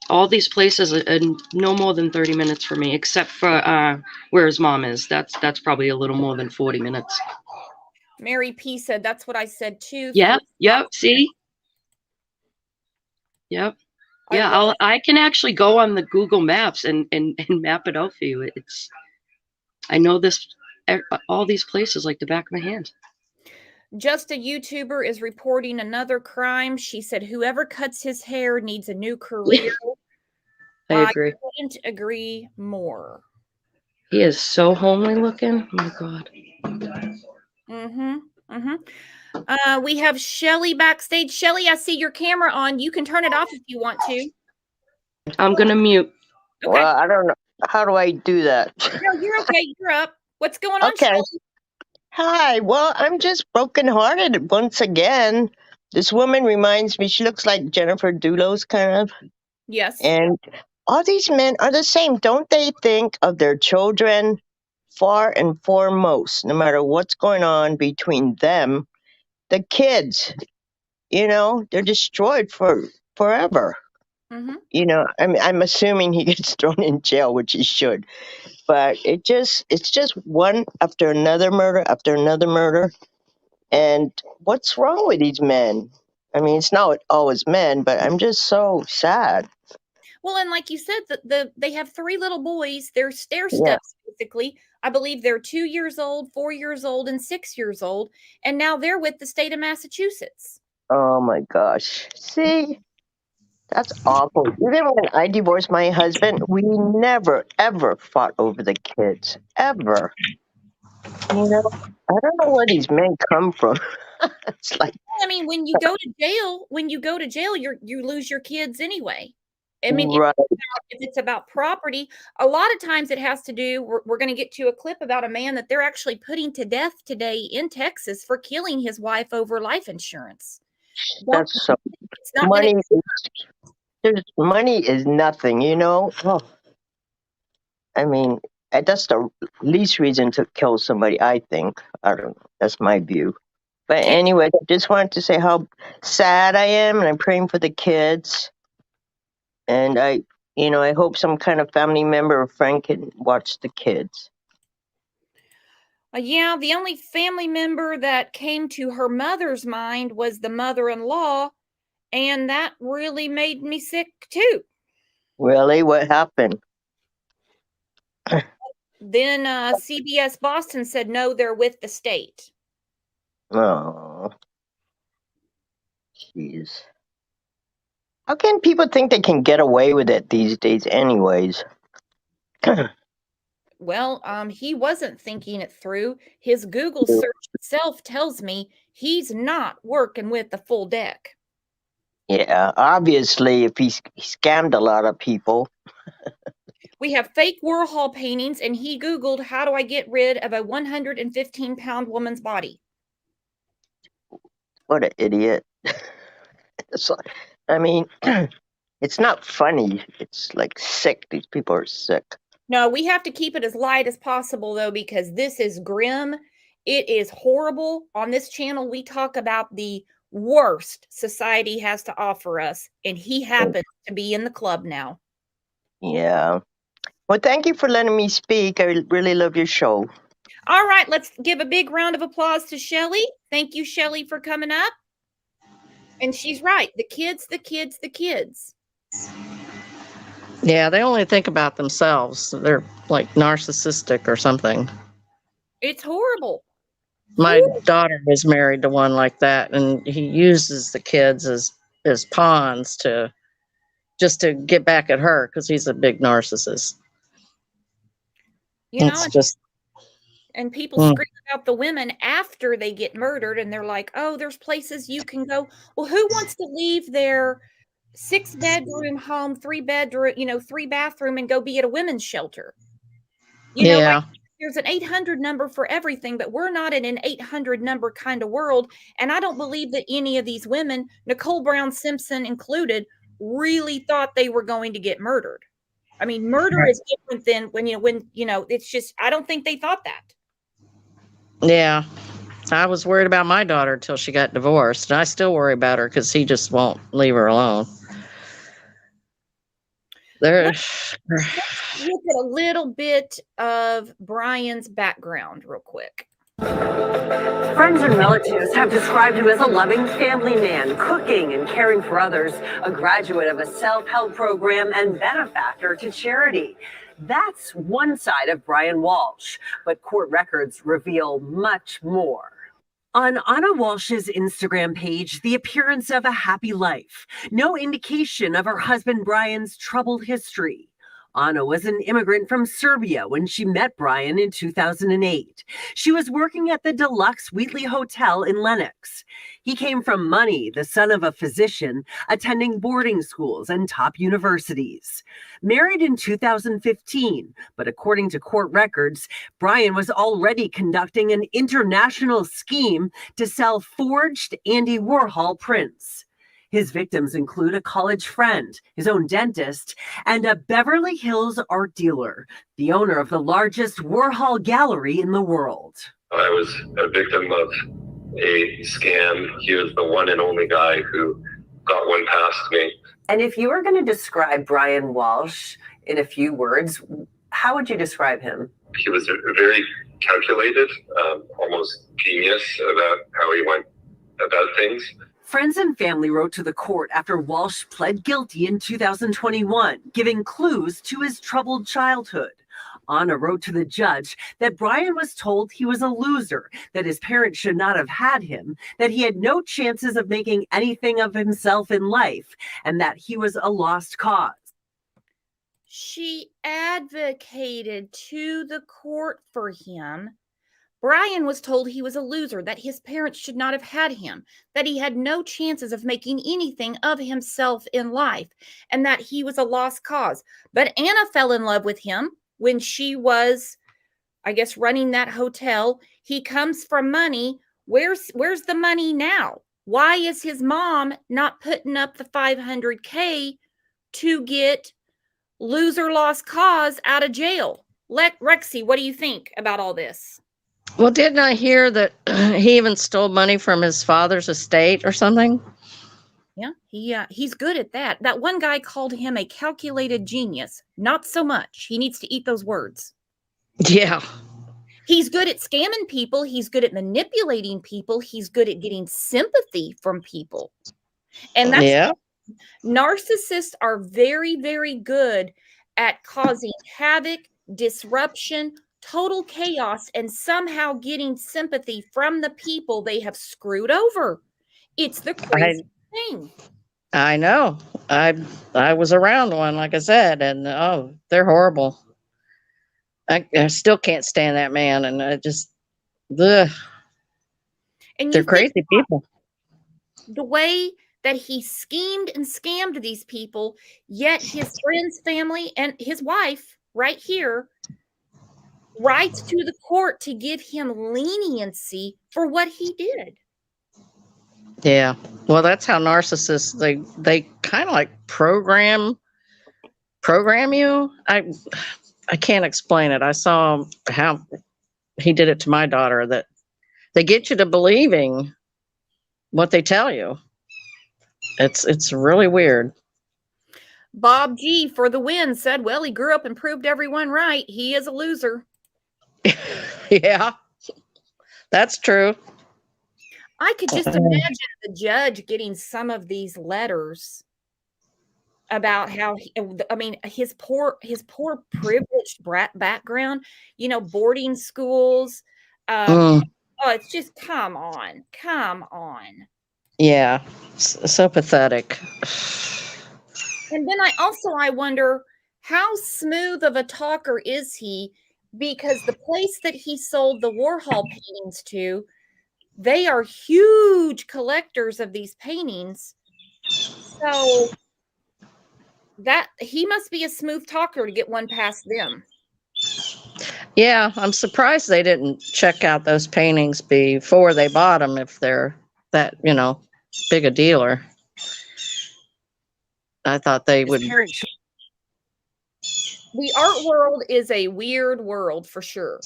Speaker 10: All these places are no more than 30 minutes for me, except for where his mom is. That's probably a little more than 40 minutes.
Speaker 1: Mary P said that's what I said too.
Speaker 10: Yep. See? Yep. Yeah, I can actually go on the Google Maps and map it out for you. I know all these places like the back of my hand.
Speaker 1: Just a YouTuber is reporting another crime. She said, whoever cuts his hair needs a new career.
Speaker 10: I agree.
Speaker 1: I couldn't agree more.
Speaker 10: He is so homely looking. Oh my God.
Speaker 1: We have Shelly backstage. Shelly, I see your camera on. You can turn it off if you want to.
Speaker 10: I'm going to mute.
Speaker 1: Okay.
Speaker 11: Well, I don't know. How do I do that?
Speaker 1: No, you're okay. You're up. What's going on,
Speaker 11: Okay.
Speaker 1: Shelly?
Speaker 11: Hi. Well, I'm just brokenhearted once again. This woman reminds me, she looks like Jennifer Doolittle, kind of.
Speaker 1: Yes.
Speaker 11: And all these men are the same. Don't they think of their children far and foremost, no matter what's going on between them? The kids, they're destroyed forever.
Speaker 1: Mm-hmm.
Speaker 11: I'm assuming he gets thrown in jail, which he should. But it's just one after another murder. And what's wrong with these men? I mean, it's not always men, but I'm just so sad.
Speaker 1: Well, and like you said, they have 3 little boys. They're stair
Speaker 11: Yeah.
Speaker 1: steps, basically. I believe they're 2 years old, 4 years old, and 6 years old. And now they're with the state of Massachusetts.
Speaker 11: Oh my gosh. See? That's awful. Even when I divorced my husband, we never, ever fought over the kids. Ever. I don't know where these men come from. It's like,
Speaker 1: I mean, when you go to jail, you lose your kids anyway. I mean,
Speaker 11: right.
Speaker 1: if it's about property, a lot of times it has to do, we're going to get to a clip about a man that they're actually putting to death today in Texas for killing his wife over life insurance.
Speaker 11: That's so.
Speaker 1: It's not
Speaker 11: Money is nothing, Oh. I mean, that's the least reason to kill somebody, I think. I don't know. That's my view. But anyway, I just wanted to say how sad I am, and I'm praying for the kids. And I hope some kind of family member or friend can watch the kids.
Speaker 1: Yeah, the only family member that came to her mother's mind was the mother-in-law, and that really made me sick too.
Speaker 11: Really? What happened?
Speaker 1: Then CBS Boston said, no, they're with the state.
Speaker 11: Oh. Jeez. How can people think they can get away with it these days anyways?
Speaker 1: Well, he wasn't thinking it through. His Google search itself tells me he's not working with the full deck.
Speaker 11: Yeah, obviously, if he scammed a lot of people.
Speaker 1: We have fake Warhol paintings, and he Googled, how do I get rid of a 115-pound woman's body?
Speaker 11: What an idiot. I mean, it's not funny. It's like sick. These people are sick.
Speaker 1: No, we have to keep it as light as possible, though, because this is grim. It is horrible. On this channel, we talk about the worst society has to offer us, and he happens to be in the club now.
Speaker 11: Yeah. Well, thank you for letting me speak. I really love your show.
Speaker 1: All right, let's give a big round of applause to Shelly. Thank you, Shelly, for coming up. And she's right. The kids, the kids, the kids.
Speaker 9: Yeah, they only think about themselves. They're like narcissistic or something.
Speaker 1: It's horrible.
Speaker 9: My daughter was married to one like that, and he uses the kids as pawns to just to get back at her because he's a big narcissist.
Speaker 1: You know,
Speaker 9: It's just
Speaker 1: and people scream about the women after they get murdered, and they're like, "Oh, there's places you can go." Well, who wants to leave their 6-bedroom home, 3-bedroom, 3-bathroom, and go be at a women's shelter? Like, there's an 800 number for everything, but we're not in an 800 number kind of world. And I don't believe that any of these women, Nicole Brown Simpson included, really thought they were going to get murdered. I mean, murder is different than when it's just, I don't think they thought that.
Speaker 9: Yeah. I was worried about my daughter until she got divorced. And I still worry about her because he just won't leave her alone.
Speaker 1: Let's look at a little bit of Brian's background real quick.
Speaker 3: Friends and relatives have described him as a loving family man, cooking and caring for others, a graduate of a self-help program and benefactor to charity. That's one side of Brian Walshe, but court records reveal much more. On Ana Walshe's Instagram page, the appearance of a happy life. No indication of her husband Brian's troubled history. Ana was an immigrant from Serbia when she met Brian in 2008. She was working at the Deluxe Wheatley Hotel in Lenox. He came from money, the son of a physician, attending boarding schools and top universities. Married in 2015, but according to court records, Brian was already conducting an international scheme to sell forged Andy Warhol prints. His victims include a college friend, his own dentist, and a Beverly Hills art dealer, the owner of the largest Warhol gallery in the world.
Speaker 12: I was a victim of a scam. He was the one and only guy who got one past me.
Speaker 3: And if you were going to describe Brian Walshe in a few words, how would you describe him?
Speaker 12: He was very calculated, almost genius about how he went about things.
Speaker 3: Friends and family wrote to the court after Walshe pled guilty in 2021, giving clues to his troubled childhood. Ana wrote to the judge that Brian was told he was a loser, that his parents should not have had him, that he had no chances of making anything of himself in life, and that he was a lost cause.
Speaker 1: She advocated to the court for him. Brian was told he was a loser, that his parents should not have had him, that he had no chances of making anything of himself in life, and that he was a lost cause. But Ana fell in love with him when she was, I guess, running that hotel. He comes from money. Where's the money now? Why is his mom not putting up the $500K to get loser lost cause out of jail? Rexy, what do you think about all this?
Speaker 9: Well, didn't I hear that he even stole money from his father's estate or something?
Speaker 1: Yeah, he's good at that. That one guy called him a calculated genius. Not so much. He needs to eat those words.
Speaker 9: Yeah.
Speaker 1: He's good at scamming people. He's good at manipulating people. He's good at getting sympathy from people. And that's narcissists are very, very good at causing havoc, disruption, total chaos, and somehow getting sympathy from the people they have screwed over. It's the crazy thing.
Speaker 9: I know. I was around one, like I said, and they're horrible. I still can't stand that man, and I just, ugh. And they're crazy people.
Speaker 1: The way that he schemed and scammed these people, yet his friends, family, and his wife, right here, writes to the court to give him leniency for what he did.
Speaker 9: Yeah. Well, that's how narcissists, they kind of like program you. I can't explain it. I saw how he did it to my daughter, that they get you to believing what they tell you. It's really weird.
Speaker 1: Bob G for the win said, well, he grew up and proved everyone right. He is a loser.
Speaker 9: Yeah, that's true.
Speaker 1: I could just imagine the judge getting some of these letters about how I mean, his poor privileged background, boarding schools.
Speaker 9: Mm,
Speaker 1: Oh, it's just come on, come on.
Speaker 9: yeah, so pathetic.
Speaker 1: And then I wonder how smooth of a talker is he, because the place that he sold the Warhol paintings to, they are huge collectors of these paintings. So that he must be a smooth talker to get one past them.
Speaker 9: Yeah, I'm surprised they didn't check out those paintings before they bought them if they're that, big a dealer. I thought they would.
Speaker 1: The art world is a weird world for sure.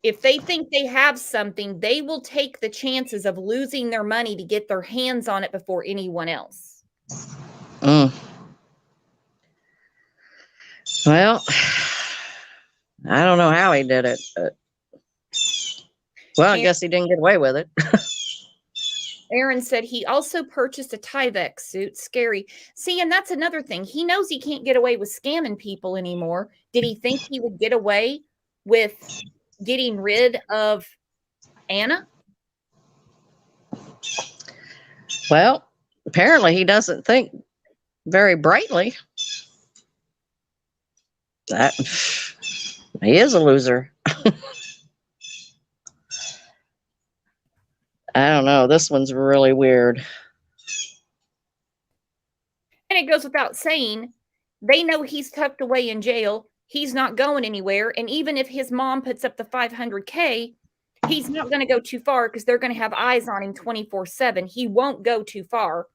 Speaker 1: If they think they have something, they will take the chances of losing their money to get their hands on it before anyone else.
Speaker 9: Mm. Well, I don't know how he did it, but I guess he didn't get away with it.
Speaker 1: Aaron said he also purchased a Tyvek suit. Scary. See, and that's another thing. He knows he can't get away with scamming people anymore. Did he think he would get away with getting rid of Ana?
Speaker 9: Well, apparently he doesn't think very brightly. That he is a loser. I don't know. This one's really weird.
Speaker 1: And it goes without saying, they know he's tucked away in jail. He's not going anywhere. And even if his mom puts up the $500K, he's not going to go too far because they're going to have eyes on him 24/7. He won't go too far.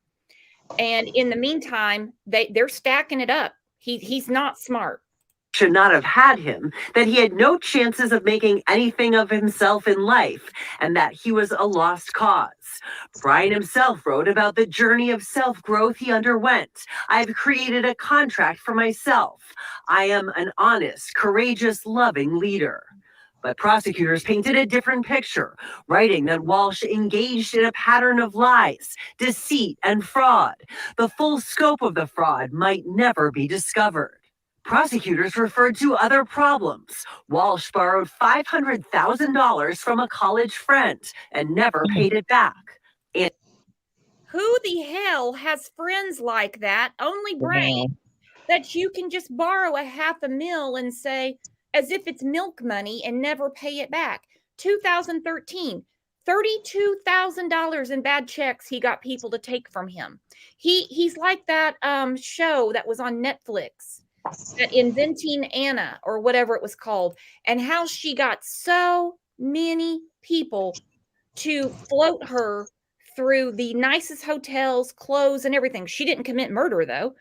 Speaker 1: And in the meantime, they're stacking it up. He's not smart.
Speaker 13: Should not have had him, that he had no chances of making anything of himself in life, and that he was a lost cause. Brian himself wrote about the journey of self-growth he underwent. I've created a contract for myself. I am an honest, courageous, loving leader. But prosecutors painted a different picture, writing that Walshe engaged in a pattern of lies, deceit, and fraud. The full scope of the fraud might never be discovered. Prosecutors referred to other problems. Walshe borrowed $500,000 from a college friend and never paid it back. And
Speaker 1: who the hell has friends like that? Only Brain. That you can just borrow $500,000 and say, as if it's milk money, and never pay it back. 2013, $32,000 in bad checks he got people to take from him. He's like that show that was on Netflix, that Inventing Ana or whatever it was called, and how she got so many people to float her through the nicest hotels, clothes, and everything. She didn't commit murder, though.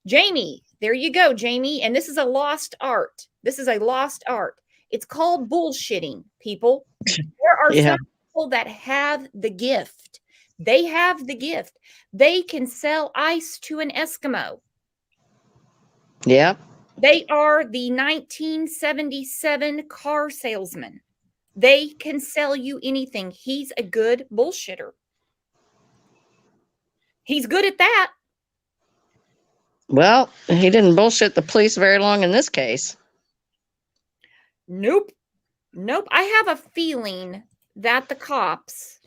Speaker 1: Jamie, there you go, Jamie. And this is a lost art. This is a lost art. It's called bullshitting, people. There are some people that have the gift. They have the gift. They can sell ice to an Eskimo.
Speaker 9: Yeah.
Speaker 1: They are the 1977 car salesman. They can sell you anything. He's a good bullshitter. He's good at that.
Speaker 9: Well, he didn't bullshit the police very long in this case.
Speaker 1: Nope. I have a feeling that the cops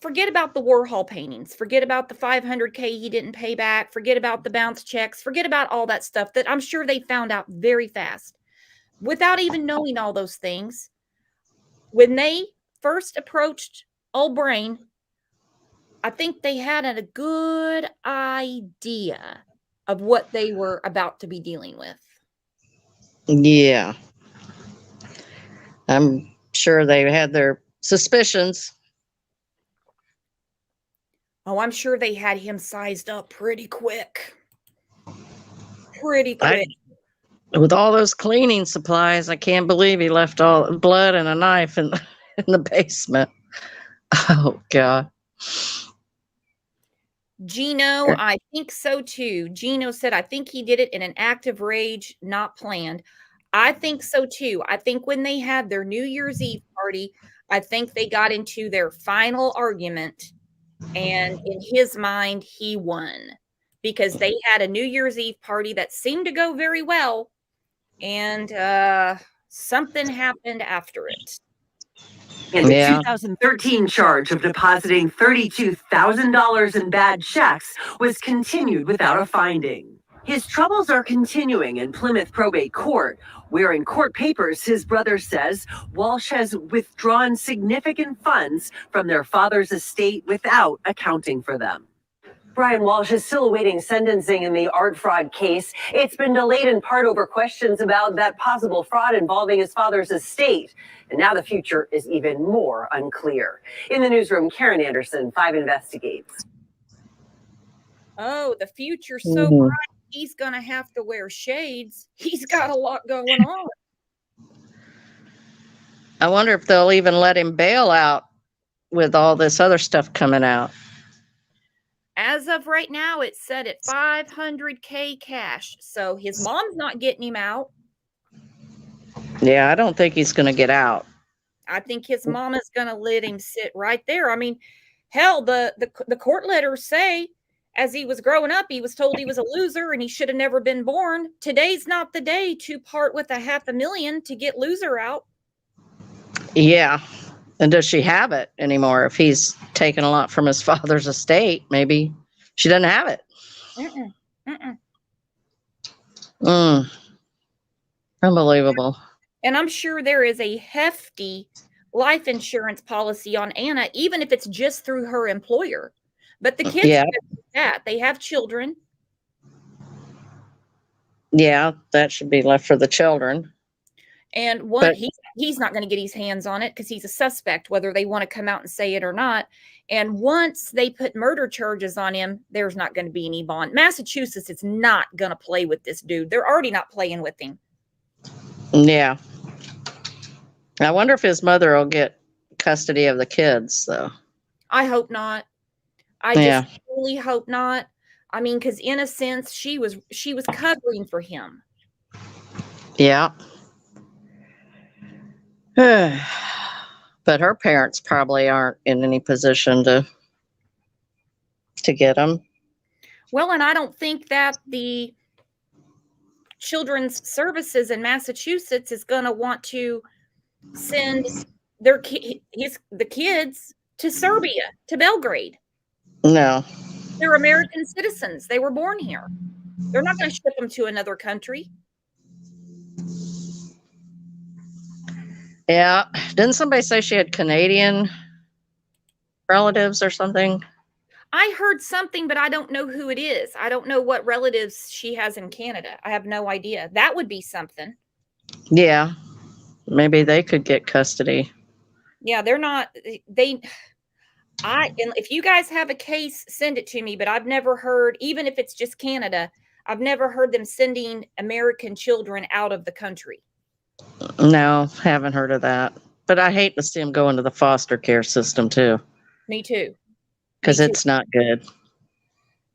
Speaker 1: forget about the Warhol paintings. Forget about the $500K he didn't pay back. Forget about the bounce checks. Forget about all that stuff that I'm sure they found out very fast without even knowing all those things. When they first approached Old Brain, I think they had a good idea of what they were about to be dealing with.
Speaker 9: Yeah. I'm sure they had their suspicions.
Speaker 1: Oh, I'm sure they had him sized up pretty quick. With
Speaker 9: all those cleaning supplies, I can't believe he left all the blood and a knife in the basement. Oh, God.
Speaker 1: Gino, I think so too. Gino said, I think he did it in an act of rage, not planned. I think so too. I think when they had their New Year's Eve party, I think they got into their final argument, and in his mind, he won because they had a New Year's Eve party that seemed to go very well, and something happened after it.
Speaker 13: And the 2013 charge of depositing $32,000 in bad checks was continued without a finding. His troubles are continuing in Plymouth Probate Court, where in court papers, his brother says Walshe has withdrawn significant funds from their father's estate without accounting for them. Brian Walshe is still awaiting sentencing in the art fraud case. It's been delayed in part over questions about that possible fraud involving his father's estate. And now the future is even more unclear. In the newsroom, Karen Anderson, 5 Investigates.
Speaker 1: Oh, the future's so bright. He's going to have to wear shades. He's got a lot going on.
Speaker 9: I wonder if they'll even let him bail out with all this other stuff coming out.
Speaker 1: As of right now, it's set at $500K cash. So his mom's not getting him out.
Speaker 9: Yeah, I don't think he's going to get out.
Speaker 1: I think his mom is going to let him sit right there. I mean, hell, the court letters say as he was growing up, he was told he was a loser and he should have never been born. Today's not the day to part with $500,000 to get loser out.
Speaker 9: Yeah. And does she have it anymore? If he's taken a lot from his father's estate, maybe she doesn't have it. Unbelievable.
Speaker 1: And I'm sure there is a hefty life insurance policy on Anna, even if it's just through her employer. But the kids, they have children.
Speaker 9: Yeah, that should be left for the children.
Speaker 1: And he's not going to get his hands on it because he's a suspect, whether they want to come out and say it or not. And once they put murder charges on him, there's not going to be any bond. Massachusetts is not going to play with this dude. They're already not playing with him.
Speaker 9: Yeah. I wonder if his mother will get custody of the kids, though.
Speaker 1: I hope not. I just really hope not. I mean, because in a sense, she was covering for him.
Speaker 9: Yeah. But her parents probably aren't in any position to get him.
Speaker 1: Well, and I don't think that the Children's Services in Massachusetts is going to want to send the kids to Serbia, to Belgrade.
Speaker 9: No.
Speaker 1: They're American citizens. They were born here. They're not going to ship them to another country.
Speaker 9: Yeah. Didn't somebody say she had Canadian relatives or something?
Speaker 1: I heard something, but I don't know who it is. I don't know what relatives she has in Canada. I have no idea. That would be something.
Speaker 9: Yeah. Maybe they could get custody.
Speaker 1: Yeah, they're not. If you guys have a case, send it to me. But I've never heard, even if it's just Canada, I've never heard them sending American children out of the country.
Speaker 9: No, haven't heard of that. But I hate to see them go into the foster care system too.
Speaker 1: Me too.
Speaker 9: Because it's not good.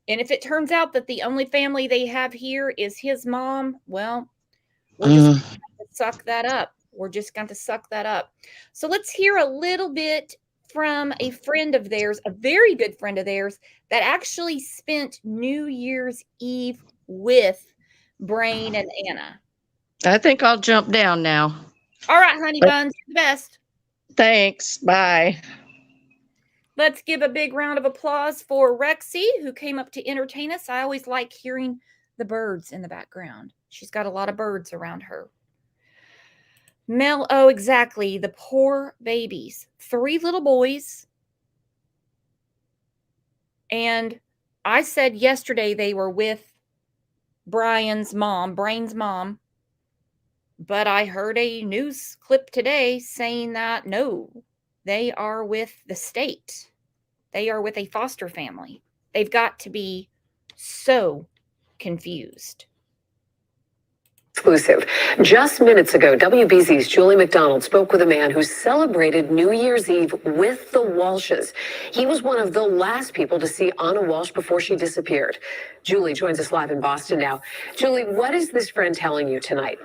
Speaker 1: And if it turns out that the only family they have here is his mom, well, we're just going to suck that up. We're just going to suck that up. So let's hear a little bit from a friend of theirs, a very good friend of theirs, that actually spent New Year's Eve with Brain and Anna.
Speaker 9: I think I'll jump down now.
Speaker 1: All right, honey buns, you're the best.
Speaker 9: Thanks. Bye.
Speaker 1: Let's give a big round of applause for Rexy, who came up to entertain us. I always like hearing the birds in the background. She's got a lot of birds around her. Mel, oh, exactly. The poor babies. 3 little boys. And I said yesterday they were with Brain's mom. But I heard a news clip today saying that no, they are with the state. They are with a foster family. They've got to be so confused.
Speaker 3: Exclusive. Just minutes ago, WBZ's Julie McDonald spoke with a man who celebrated New Year's Eve with the Walshes. He was one of the last people to see Ana Walshe before she disappeared. Julie joins us live in Boston now. Julie, what is this friend telling you tonight?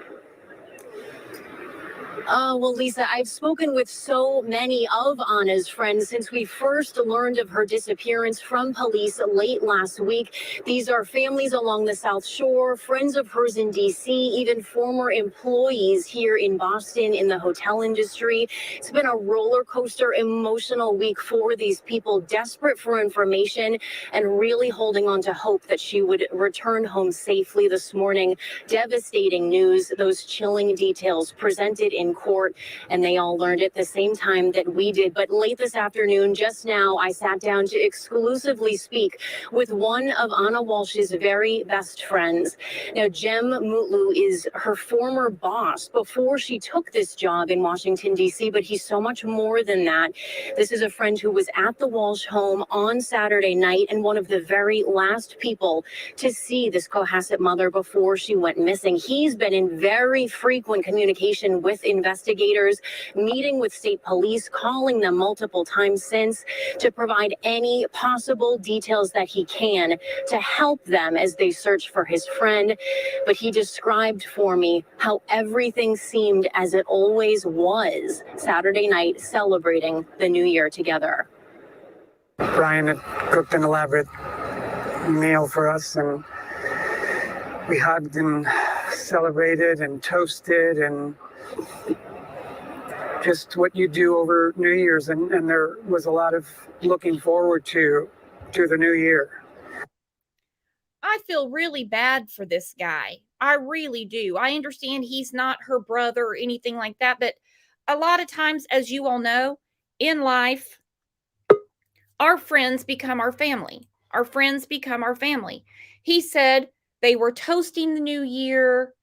Speaker 3: Well, Lisa, I've spoken with so many of Anna's friends since we first learned of her disappearance from police late last week. These are families along the South Shore, friends of hers in D.C., even former employees here in Boston in the hotel industry. It's been a roller coaster, emotional week for these people, desperate for information and really holding on to hope that she would return home safely this morning. Devastating news, those chilling details presented in court, and they all learned at the same time that we did. But late this afternoon, just now, I sat down to exclusively speak with one of Ana Walshe's very best friends. Now, Jem Mutlu is her former boss before she took this job in Washington, D.C., but he's so much more than that. This is a friend who was at the Walsh home on Saturday night and one of the very last people to see this Cohasset mother before she went missing. He's been in very frequent communication with investigators, meeting with state police, calling them multiple times since to provide any possible details that he can to help them as they search for his friend. But he described for me how everything seemed as it always was Saturday night, celebrating the new year together.
Speaker 14: Brian had cooked an elaborate meal for us, and we hugged and celebrated and toasted and just what you do over New Year's, and there was a lot of looking forward to the new year.
Speaker 1: I feel really bad for this guy. I really do. I understand he's not her brother or anything like that, but a lot of times, as you all know, in life, our friends become our family. Our friends become our family. He said they were toasting the new year.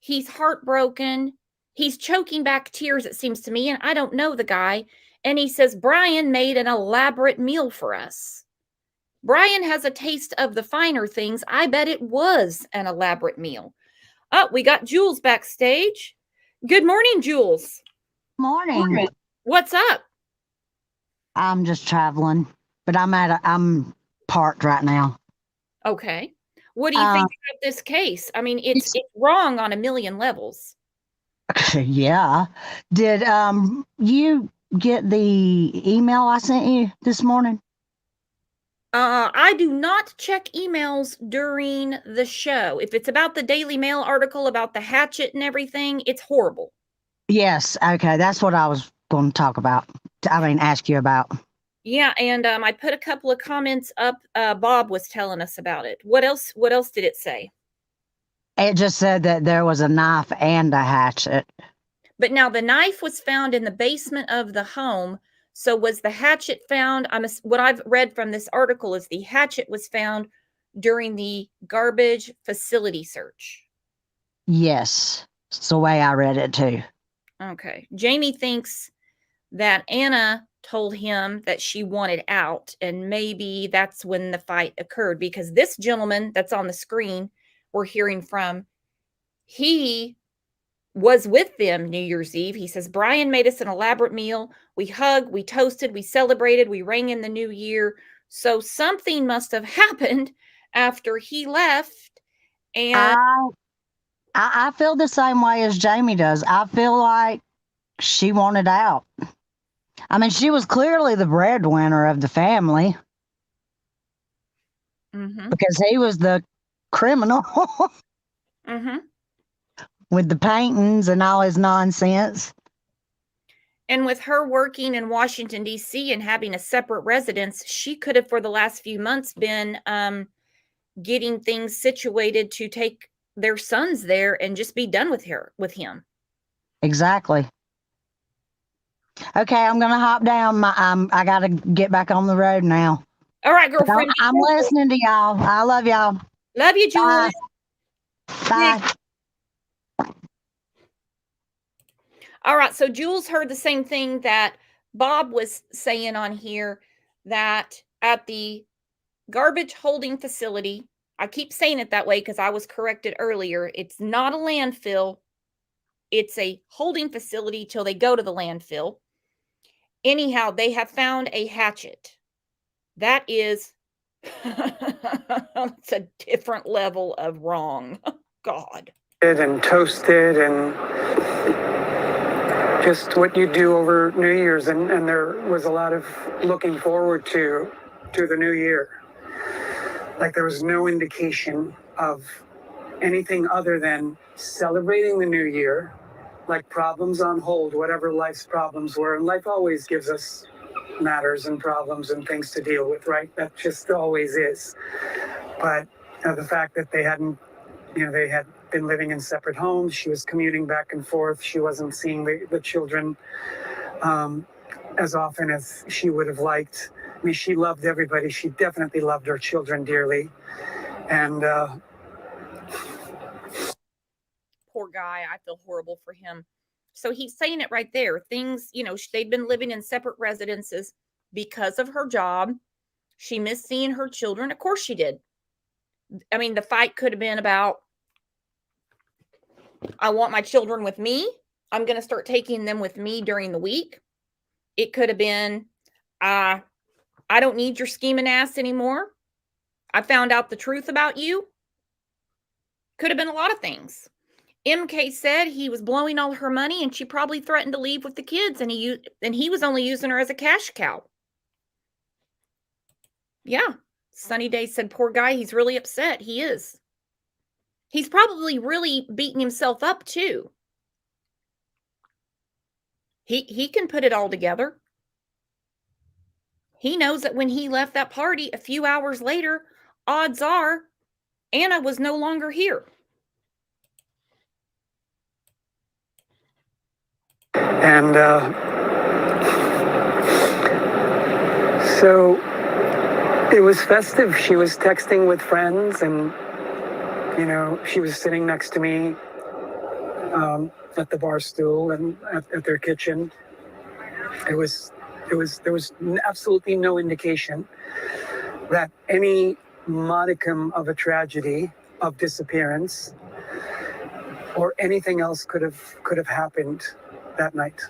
Speaker 1: He's heartbroken. He's choking back tears, it seems to me, and I don't know the guy. And he says, Brian made an elaborate meal for us. Brian has a taste of the finer things. I bet it was an elaborate meal. Oh, we got Jules backstage. Good morning, Jules.
Speaker 15: Morning.
Speaker 1: What's up?
Speaker 15: I'm just traveling, but I'm parked right now.
Speaker 1: Okay. What do you think about this case? I mean, it's wrong on a million levels.
Speaker 15: Yeah. Did you get the email I sent you this morning?
Speaker 1: I do not check emails during the show. If it's about the Daily Mail article about the hatchet and everything, it's horrible.
Speaker 15: Yes. Okay. That's what I was going to talk about. Ask you about.
Speaker 1: Yeah, and I put a couple of comments up. Bob was telling us about it. What else did it say?
Speaker 15: It just said that there was a knife and a hatchet.
Speaker 1: But now the knife was found in the basement of the home. So was the hatchet found? What I've read from this article is the hatchet was found during the garbage facility search.
Speaker 15: Yes. It's the way I read it too.
Speaker 1: Okay. Jamie thinks that Anna told him that she wanted out, and maybe that's when the fight occurred, because this gentleman that's on the screen we're hearing from, he was with them New Year's Eve. He says, Brian made us an elaborate meal. We hugged, we toasted, we celebrated, we rang in the new year. So something must have happened after he left. And
Speaker 15: I feel the same way as Jamie does. I feel like she wanted out. I mean, she was clearly the breadwinner of the family. Because he was the criminal. With the paintings and all his nonsense.
Speaker 1: And with her working in Washington, D.C. and having a separate residence, she could have, for the last few months, been getting things situated to take their sons there and just be done with him.
Speaker 15: Exactly. Okay, I'm going to hop down. I got to get back on the road now.
Speaker 1: All right, girlfriend.
Speaker 15: I'm listening to y'all. I love y'all.
Speaker 1: Love you, Julie.
Speaker 15: Bye.
Speaker 1: All right, so Jules heard the same thing that Bob was saying on here, that at the garbage holding facility, I keep saying it that way because I was corrected earlier, it's not a landfill, it's a holding facility till they go to the landfill. Anyhow, they have found a hatchet. That is, it's a different level of wrong. God.
Speaker 14: And toasted and just what you do over New Year's, and there was a lot of looking forward to the new year. Like there was no indication of anything other than celebrating the new year, like problems on hold, whatever life's problems were. And life always gives us matters and problems and things to deal with, right? That just always is. But the fact that they hadn't, they had been living in separate homes. She was commuting back and forth. She wasn't seeing the children as often as she would have liked. I mean, she loved everybody. She definitely loved her children dearly. And
Speaker 1: poor guy, I feel horrible for him. So he's saying it right there. Things, they'd been living in separate residences because of her job. She missed seeing her children. Of course she did. I mean, the fight could have been about, I want my children with me. I'm going to start taking them with me during the week. It could have been, I don't need your scheming ass anymore. I found out the truth about you. Could have been a lot of things. MK said he was blowing all her money and she probably threatened to leave with the kids, and he was only using her as a cash cow. Yeah. Sunny Day said, poor guy, he's really upset. He is. He's probably really beating himself up too. He can put it all together. He knows that when he left that party a few hours later, odds are Anna was no longer here.
Speaker 14: And so it was festive. She was texting with friends, and she was sitting next to me at the bar stool and at their kitchen. There was absolutely no indication that any modicum of a tragedy of disappearance or anything else could have happened that night.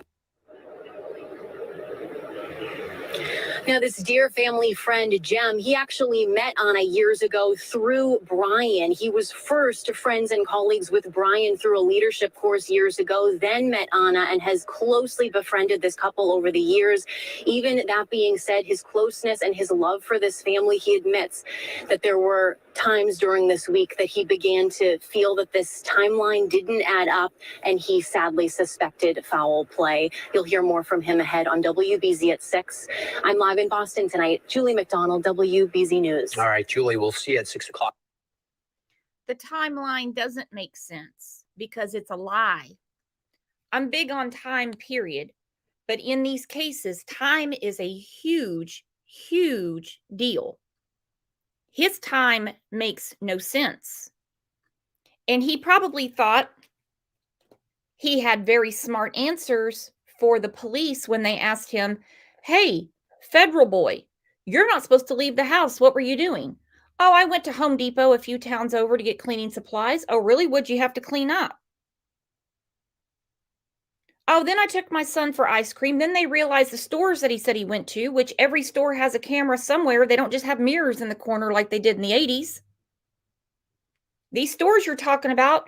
Speaker 16: Now, this dear family friend, Jem, he actually met Anna years ago through Brian. He was first friends and colleagues with Brian through a leadership course years ago, then met Anna and has closely befriended this couple over the years. Even that being said, his closeness and his love for this family, he admits that there were times during this week that he began to feel that this timeline didn't add up, and he sadly suspected foul play. You'll hear more from him ahead on WBZ at 6. I'm live in Boston tonight. Julie McDonald, WBZ News.
Speaker 2: All right, Julie, we'll see you at 6 o'clock.
Speaker 1: The timeline doesn't make sense because it's a lie. I'm big on time, period. But in these cases, time is a huge, huge deal. His time makes no sense. And he probably thought he had very smart answers for the police when they asked him, hey, federal boy, you're not supposed to leave the house. What were you doing? Oh, I went to Home Depot a few towns over to get cleaning supplies. Oh, really? What'd you have to clean up? Oh, then I took my son for ice cream. Then they realized the stores that he said he went to, which every store has a camera somewhere. They don't just have mirrors in the corner like they did in the 80s. These stores you're talking about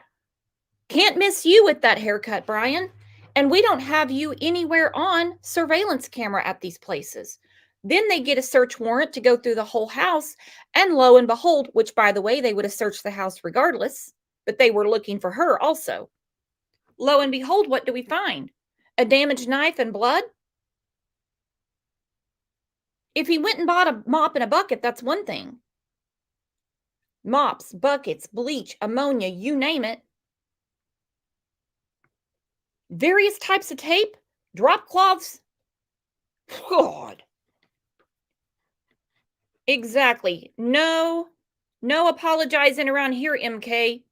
Speaker 1: can't miss you with that haircut, Brian. And we don't have you anywhere on surveillance camera at these places. Then they get a search warrant to go through the whole house. And lo and behold, which by the way, they would have searched the house regardless, but they were looking for her also. Lo and behold, what do we find? A damaged knife and blood? If he went and bought a mop and a bucket, that's one thing. Mops, buckets, bleach, ammonia, you name it. Various types of tape, drop cloths. God. Exactly. No apologizing around here, MK.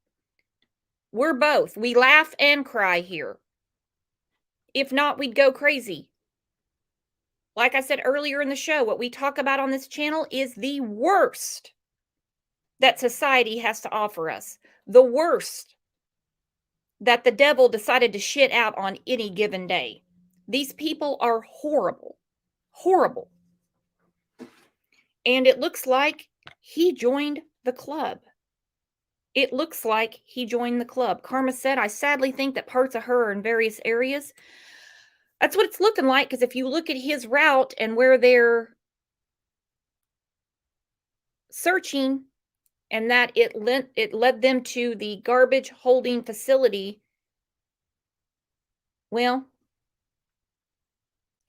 Speaker 1: We're both. We laugh and cry here. If not, we'd go crazy. Like I said earlier in the show, what we talk about on this channel is the worst that society has to offer us. The worst that the devil decided to shit out on any given day. These people are horrible. Horrible. And it looks like he joined the club. It looks like he joined the club. Karma said, I sadly think that parts of her are in various areas. That's what it's looking like, because if you look at his route and where they're searching, and that it led them to the garbage holding facility, well,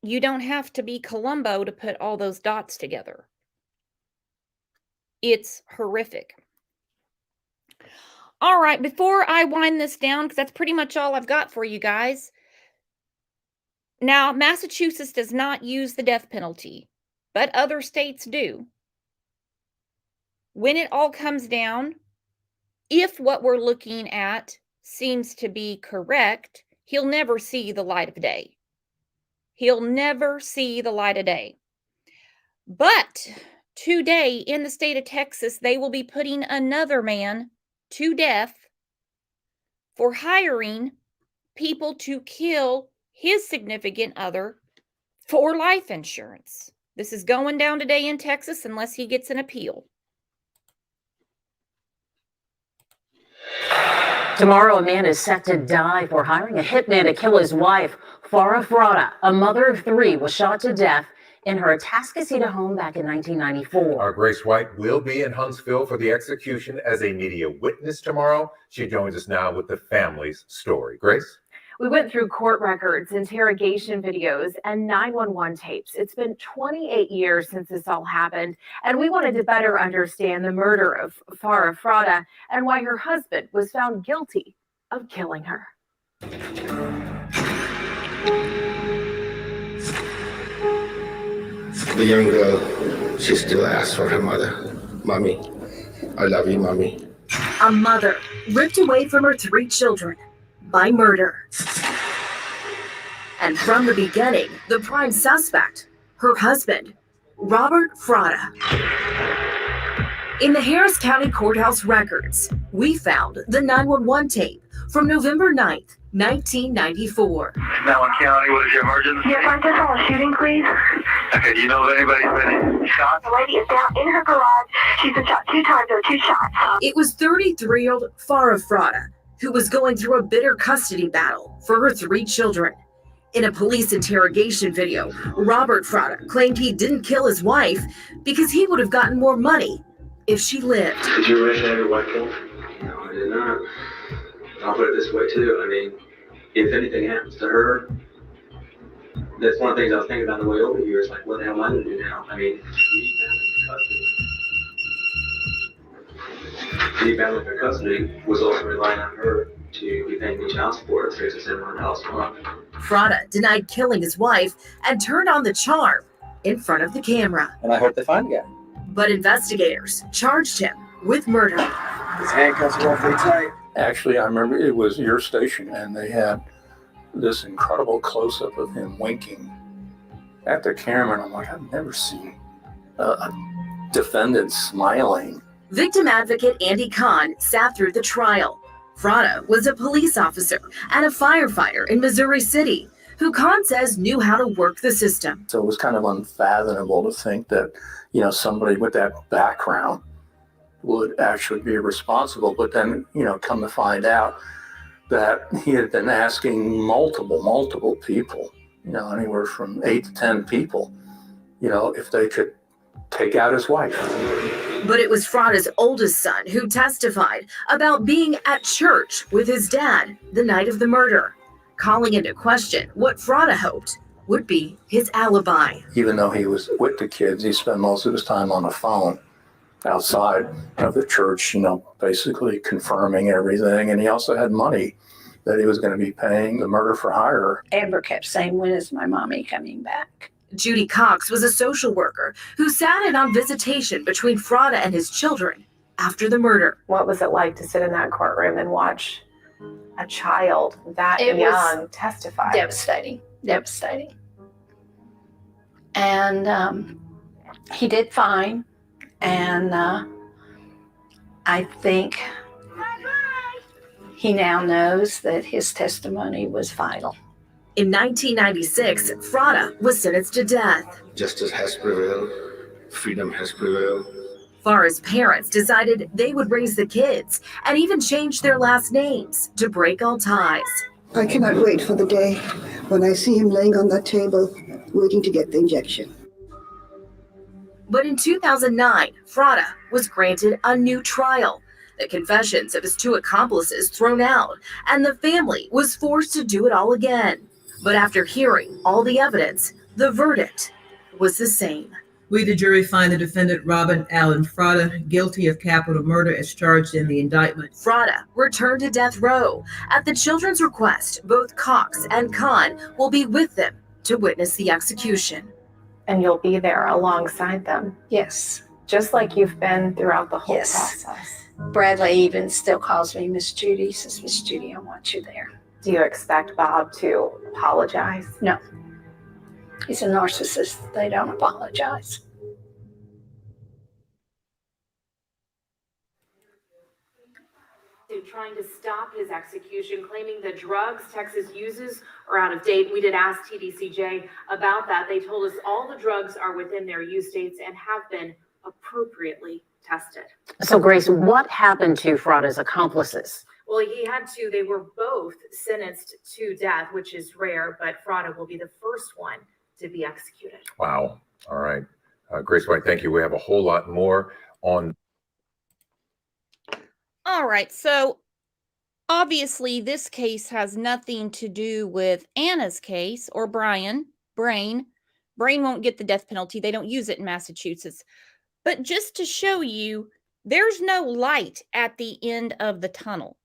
Speaker 1: you don't have to be Columbo to put all those dots together. It's horrific. All right, before I wind this down, because that's pretty much all I've got for you guys. Now, Massachusetts does not use the death penalty, but other states do. When it all comes down, if what we're looking at seems to be correct, he'll never see the light of day. He'll never see the light of day. But today in the state of Texas, they will be putting another man to death for hiring people to kill his significant other for life insurance. This is going down today in Texas unless he gets an appeal.
Speaker 13: Tomorrow, a man is set to die for hiring a hitman to kill his wife. Farah Frada, a mother of three, was shot to death in her Atascocita home back in 1994.
Speaker 17: Our Grace White will be in Huntsville for the execution as a media witness tomorrow. She joins us now with the family's story. Grace?
Speaker 18: We went through court records, interrogation videos, and 911 tapes. It's been 28 years since this all happened, and we wanted to better understand the murder of Farah Frada and why her husband was found guilty of killing her.
Speaker 19: The young girl, she still asks for her mother. Mommy, I love you, Mommy.
Speaker 20: A mother ripped away from her 3 children by murder. And from the beginning, the prime suspect, her husband, Robert Frada. In the Harris County Courthouse records, we found the 911 tape from November 9th, 1994.
Speaker 21: 911 County, what is your emergency?
Speaker 20: Yes, I just saw a shooting, please.
Speaker 21: Okay, do you know if anybody's been shot?
Speaker 20: The lady is down in her garage. She's been shot 2 times. There are 2 shots. It was 33-year-old Farah Frada, who was going through a bitter custody battle for her 3 children. In a police interrogation video, Robert Frada claimed he didn't kill his wife because he would have gotten more money if she lived.
Speaker 21: Did you wish to have your wife killed? No, I did not. I'll put it this way too. I mean, if anything happens to her, that's one of the things I was thinking about on the way over here is like, what the hell am I going to do now? I mean, any family for custody was also relying on her to be paying me child support at $600 to $700 a month.
Speaker 20: Frada denied killing his wife and turned on the charm in front of the camera.
Speaker 21: And I hope they find the guy.
Speaker 20: But investigators charged him with murder.
Speaker 21: His handcuffs are awfully tight.
Speaker 22: Actually, I remember it was your station, and they had this incredible close-up of him winking at the camera, and I'm like, I've never seen a defendant smiling.
Speaker 20: Victim advocate Andy Kahn sat through the trial. Frada was a police officer and a firefighter in Missouri City, who Kahn says knew how to work the system.
Speaker 22: So it was kind of unfathomable to think that, somebody with that background would actually be responsible. But then, come to find out that he had been asking multiple people, anywhere from 8 to 10 people, if they could take out his wife.
Speaker 20: But it was Frada's oldest son who testified about being at church with his dad the night of the murder, calling into question what Frada hoped would be his alibi.
Speaker 22: Even though he was with the kids, he spent most of his time on the phone outside of the church, basically confirming everything. And he also had money that he was going to be paying the murder for hire.
Speaker 23: Amber kept saying, when is my mommy coming back?
Speaker 20: Judy Cox was a social worker who sat in on visitation between Frada and his children after the murder.
Speaker 24: What was it like to sit in that courtroom and watch a child that young testify?
Speaker 23: Devastating. And he did fine. And I think he now knows that his testimony was vital.
Speaker 20: In 1996, Frada was sentenced to death.
Speaker 19: Justice has prevailed. Freedom has prevailed.
Speaker 20: Farah's parents decided they would raise the kids and even change their last names to break all ties.
Speaker 4: I cannot wait for the day when I see him laying on that table, waiting to get the injection.
Speaker 20: But in 2009, Frada was granted a new trial. The confessions of his two accomplices thrown out, and the family was forced to do it all again. But after hearing all the evidence, the verdict was the same.
Speaker 5: We, the jury, find the defendant Robin Allen Frada guilty of capital murder as charged in the indictment.
Speaker 20: Frada returned to death row. At the children's request, both Cox and Khan will be with them to witness the execution.
Speaker 24: And you'll be there alongside them,
Speaker 23: Yes.
Speaker 24: just like you've been throughout the whole
Speaker 23: Yes.
Speaker 24: process.
Speaker 23: Bradley even still calls me Miss Judy. He says, Miss Judy, I want you there.
Speaker 24: Do you expect Bob to apologize?
Speaker 23: No. He's a narcissist. They don't apologize.
Speaker 18: Trying to stop his execution, claiming the drugs Texas uses are out of date. We did ask TDCJ about that. They told us all the drugs are within their use dates and have been appropriately tested.
Speaker 3: So, Grace, what happened to Frada's accomplices?
Speaker 18: Well, they were both sentenced to death, which is rare, but Frada will be the first one to be executed.
Speaker 17: Wow. All right. Grace White, thank you. We have a whole lot more on.
Speaker 1: All right, so obviously this case has nothing to do with Anna's case or Brain. Brain won't get the death penalty. They don't use it in Massachusetts. But just to show you, there's no light at the end of the tunnel.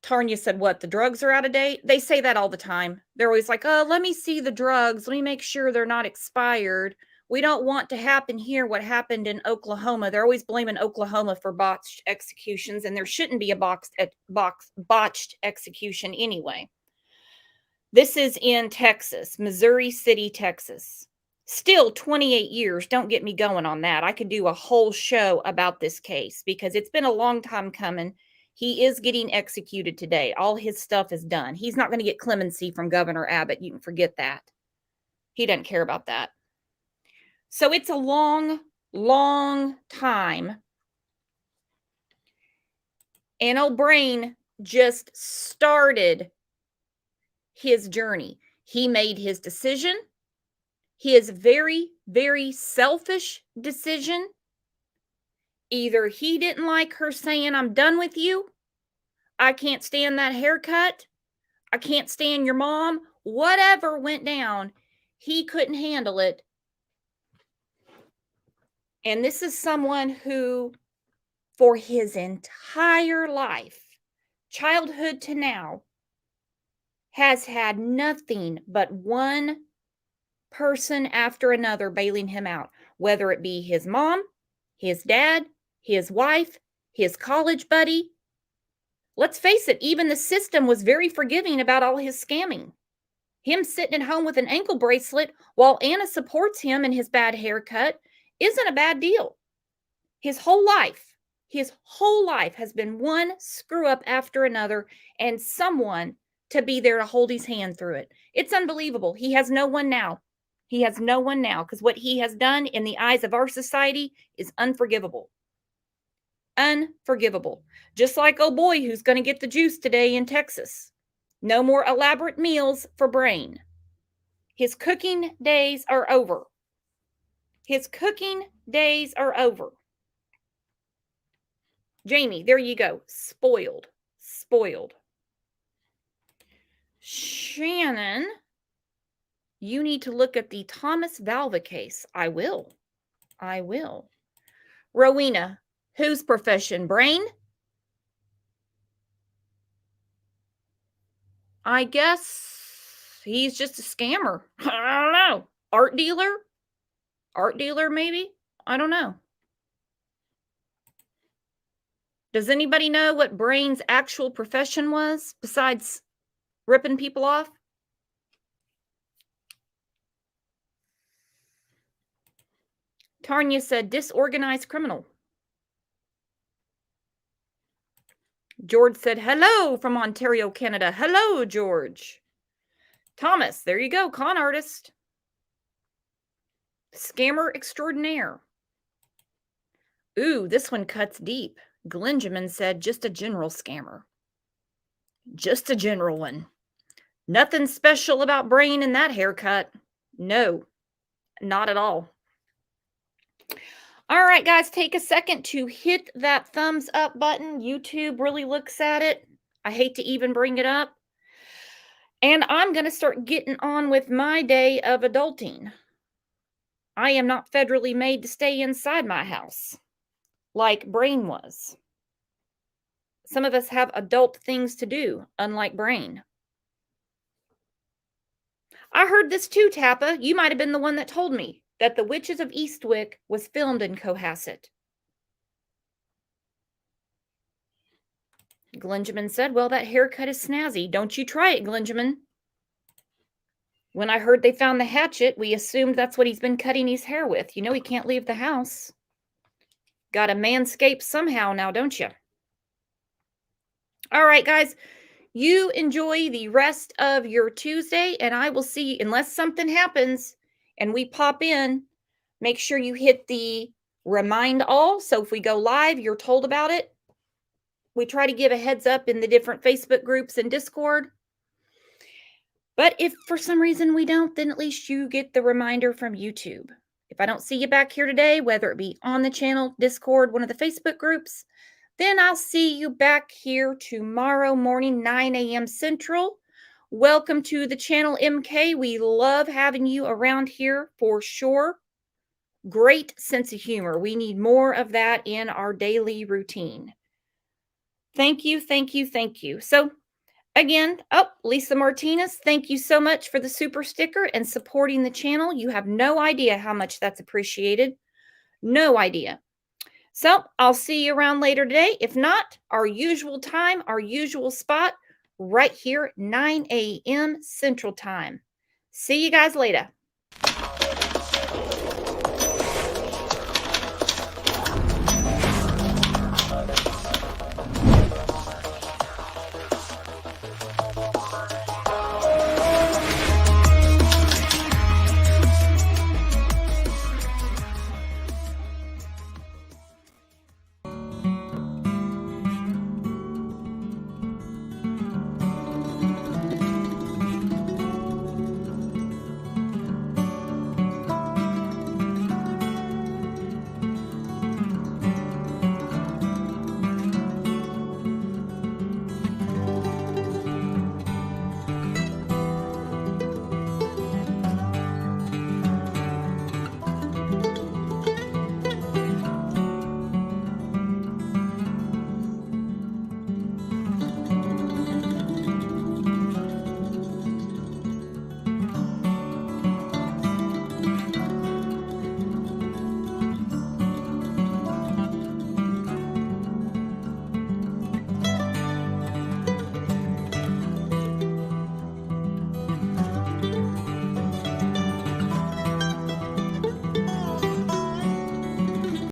Speaker 1: Tanya said, what, the drugs are out of date? They say that all the time. They're always like, oh, let me see the drugs. Let me make sure they're not expired. We don't want to happen here what happened in Oklahoma. They're always blaming Oklahoma for botched executions, and there shouldn't be a botched execution anyway. This is in Texas, Missouri City, Texas. Still 28 years. Don't get me going on that. I could do a whole show about this case because it's been a long time coming. He is getting executed today. All his stuff is done. He's not going to get clemency from Governor Abbott. You can forget that. He doesn't care about that. So it's a long, long time. And old Brain just started his journey. He made his decision. His very, very selfish decision. Either he didn't like her saying, I'm done with you. I can't stand that haircut. I can't stand your mom. Whatever went down, he couldn't handle it. And this is someone who, for his entire life, childhood to now, has had nothing but one person after another bailing him out, whether it be his mom, his dad, his wife, his college buddy. Let's face it, even the system was very forgiving about all his scamming. Him sitting at home with an ankle bracelet while Anna supports him in his bad haircut isn't a bad deal. His whole life has been one screw up after another and someone to be there to hold his hand through it. It's unbelievable. He has no one now. He has no one now because what he has done in the eyes of our society is unforgivable. Unforgivable. Just like old boy who's going to get the juice today in Texas. No more elaborate meals for Brain. His cooking days are over. His cooking days are over. Jamie, there you go. Spoiled. Spoiled. Shannon, you need to look at the Thomas Valva case. I will. I will. Rowena, whose profession? Brain? I guess he's just a scammer. I don't know. Art dealer? Art dealer, maybe? I don't know. Does anybody know what Brain's actual profession was besides ripping people off? Tanya said disorganized criminal. George said hello from Ontario, Canada. Hello, George. Thomas, there you go. Con artist. Scammer extraordinaire. Ooh, this one cuts deep. Glenjamin said just a general scammer. Just a general one. Nothing special about Brain in that haircut. No, not at all. All right, guys, take a second to hit that thumbs up button. YouTube really looks at it. I hate to even bring it up. And I'm going to start getting on with my day of adulting. I am not federally made to stay inside my house like Brain was. Some of us have adult things to do, unlike Brain. I heard this too, Tappa. You might have been the one that told me that The Witches of Eastwick was filmed in Cohasset. Glenjamin said, well, that haircut is snazzy. Don't you try it, Glenjamin. When I heard they found the hatchet, we assumed that's what he's been cutting his hair with. You know he can't leave the house. Gotta manscape somehow now, don't you? All right, guys. You enjoy the rest of your Tuesday, and I will see, unless something happens and we pop in, make sure you hit the remind all. So if we go live, you're told about it. We try to give a heads up in the different Facebook groups and Discord. But if for some reason we don't, then at least you get the reminder from YouTube. If I don't see you back here today, whether it be on the channel, Discord, one of the Facebook groups, then I'll see you back here tomorrow morning, 9 a.m. Central. Welcome to the channel, MK. We love having you around here for sure. Great sense of humor. We need more of that in our daily routine. Thank you, thank you, thank you. So again, Lisa Martinez, thank you so much for the super sticker and supporting the channel. You have no idea how much that's appreciated. No idea. So I'll see you around later today. If not, our usual time, our usual spot, right here, 9 a.m. Central Time. See you guys later.